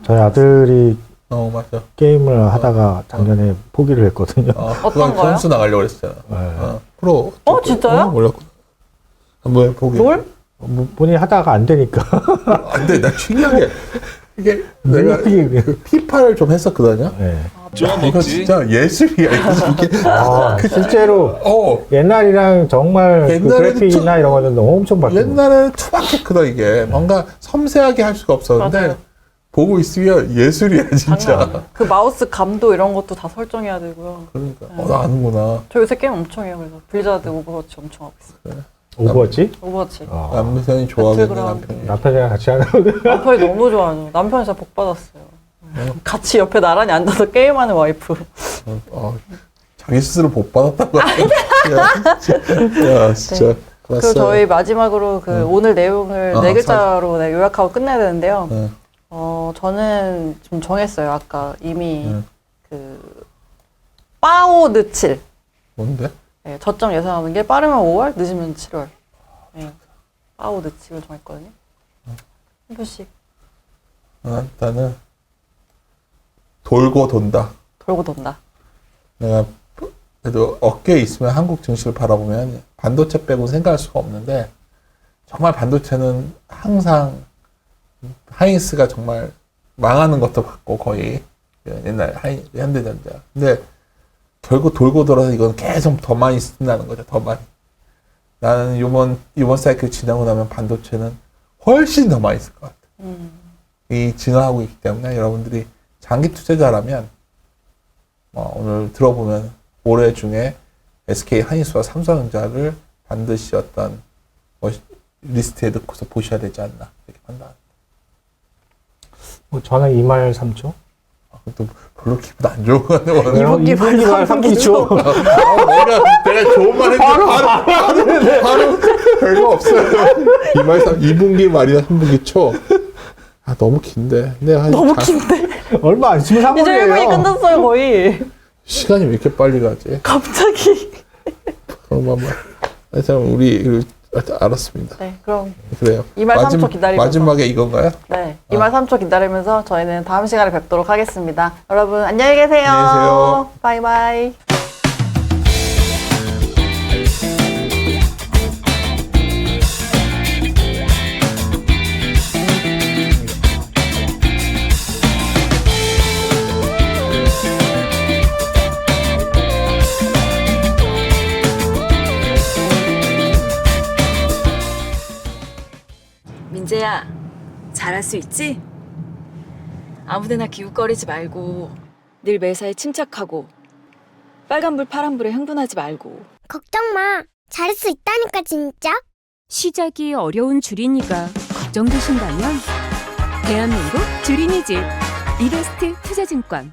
저희 아들이 맞아. 게임을 하다가 작년에 포기를 했거든요. 어떤 거요? 선수 나가려고 그랬잖아. 네. 프로. 진짜요? 몰랐구나. 한번 포기. 롤? 뭐 본인이 하다가 안 되니까. 안 돼. 나 신기하게 이게 내가 그 피파를 좀 했었거든요. 네. 이거 진짜 예술이야. 이게. 아, 실제로 어. 옛날이랑 정말 그 옛날에는 그래픽이나 이런 거는 엄청 바뀌고. 옛날에는 투박했거든 이게. 뭔가 섬세하게 할 수가 없었는데 맞아요. 보고 있으면 예술이야 진짜. 장난 아니에요. 그 마우스 감도 이런 것도 다 설정해야 되고요. 그러니까 나 아는구나. 저 요새 게임 엄청 해요. 그래서 블리자드 오버워치 엄청 하고 있어요. 오버워치? 오버워치. 아, 남편이 좋아하는 배틀그라운드. 남편이. 남편이랑 같이 하는 남편이 너무 좋아하죠. 남편이 진짜 복 받았어요. 같이 옆에 나란히 앉아서 게임하는 와이프. 자기 스스로 못 받았다고. 야 진짜. 네. 그리고 저희 마지막으로 오늘 내용을 네 글자로 요약하고 끝내야 되는데요. 저는 좀 정했어요. 아까 이미 빠오느칠. 뭔데? 네, 저점 예상하는 게 빠르면 5월, 늦으면 7월. 네, 빠오느칠을 정했거든요. 한 분씩 나는 돌고 돈다. 돌고 돈다. 내가 그래도 어깨에 있으면 한국 증시를 바라보면 반도체 빼고 생각할 수가 없는데 정말 반도체는 항상 하이닉스가 정말 망하는 것도 봤고 거의 옛날 현대전자. 근데 결국 돌고 돌아서 이건 계속 더 많이 쓴다는 거죠. 더 많이. 나는 이번 사이클 지나고 나면 반도체는 훨씬 더 많이 쓸 것 같아. 이 진화하고 있기 때문에 여러분들이 장기 투자자라면 오늘 들어보면 올해 중에 SK 하이닉스와 삼성전자를 반드시 어떤 리스트에 넣고서 보셔야 되지 않나 이렇게 판단합니다. 뭐 저는 2말 3초. 또 별로 기분 안 좋은 거 같네. 2분기 말 3초. 내가 좋은 말 했는데 바로 별거 없어요. 2분기 말이나 3분기 초. 너무 긴데. 너무 긴데. 얼마 안 있으면 이제 1분이 3월이에요. 끝났어요 거의. 시간이 왜 이렇게 빨리 가지? 갑자기. 참 우리 알았습니다. 네, 그럼 그래요. 2말 3초 기다리면서. 마지막에 이건가요? 네, 2말 3초 기다리면서 저희는 다음 시간에 뵙도록 하겠습니다. 여러분 안녕히 계세요. 안녕히 계세요. 바이바이. 민재야, 잘할 수 있지? 아무데나 기웃거리지 말고 늘 매사에 침착하고 빨간불 파란불에 흥분하지 말고. 걱정 마. 잘할 수 있다니까 진짜. 시작이 어려운 주린이가 걱정되신다면 대한민국 주린이집 이베스트 투자증권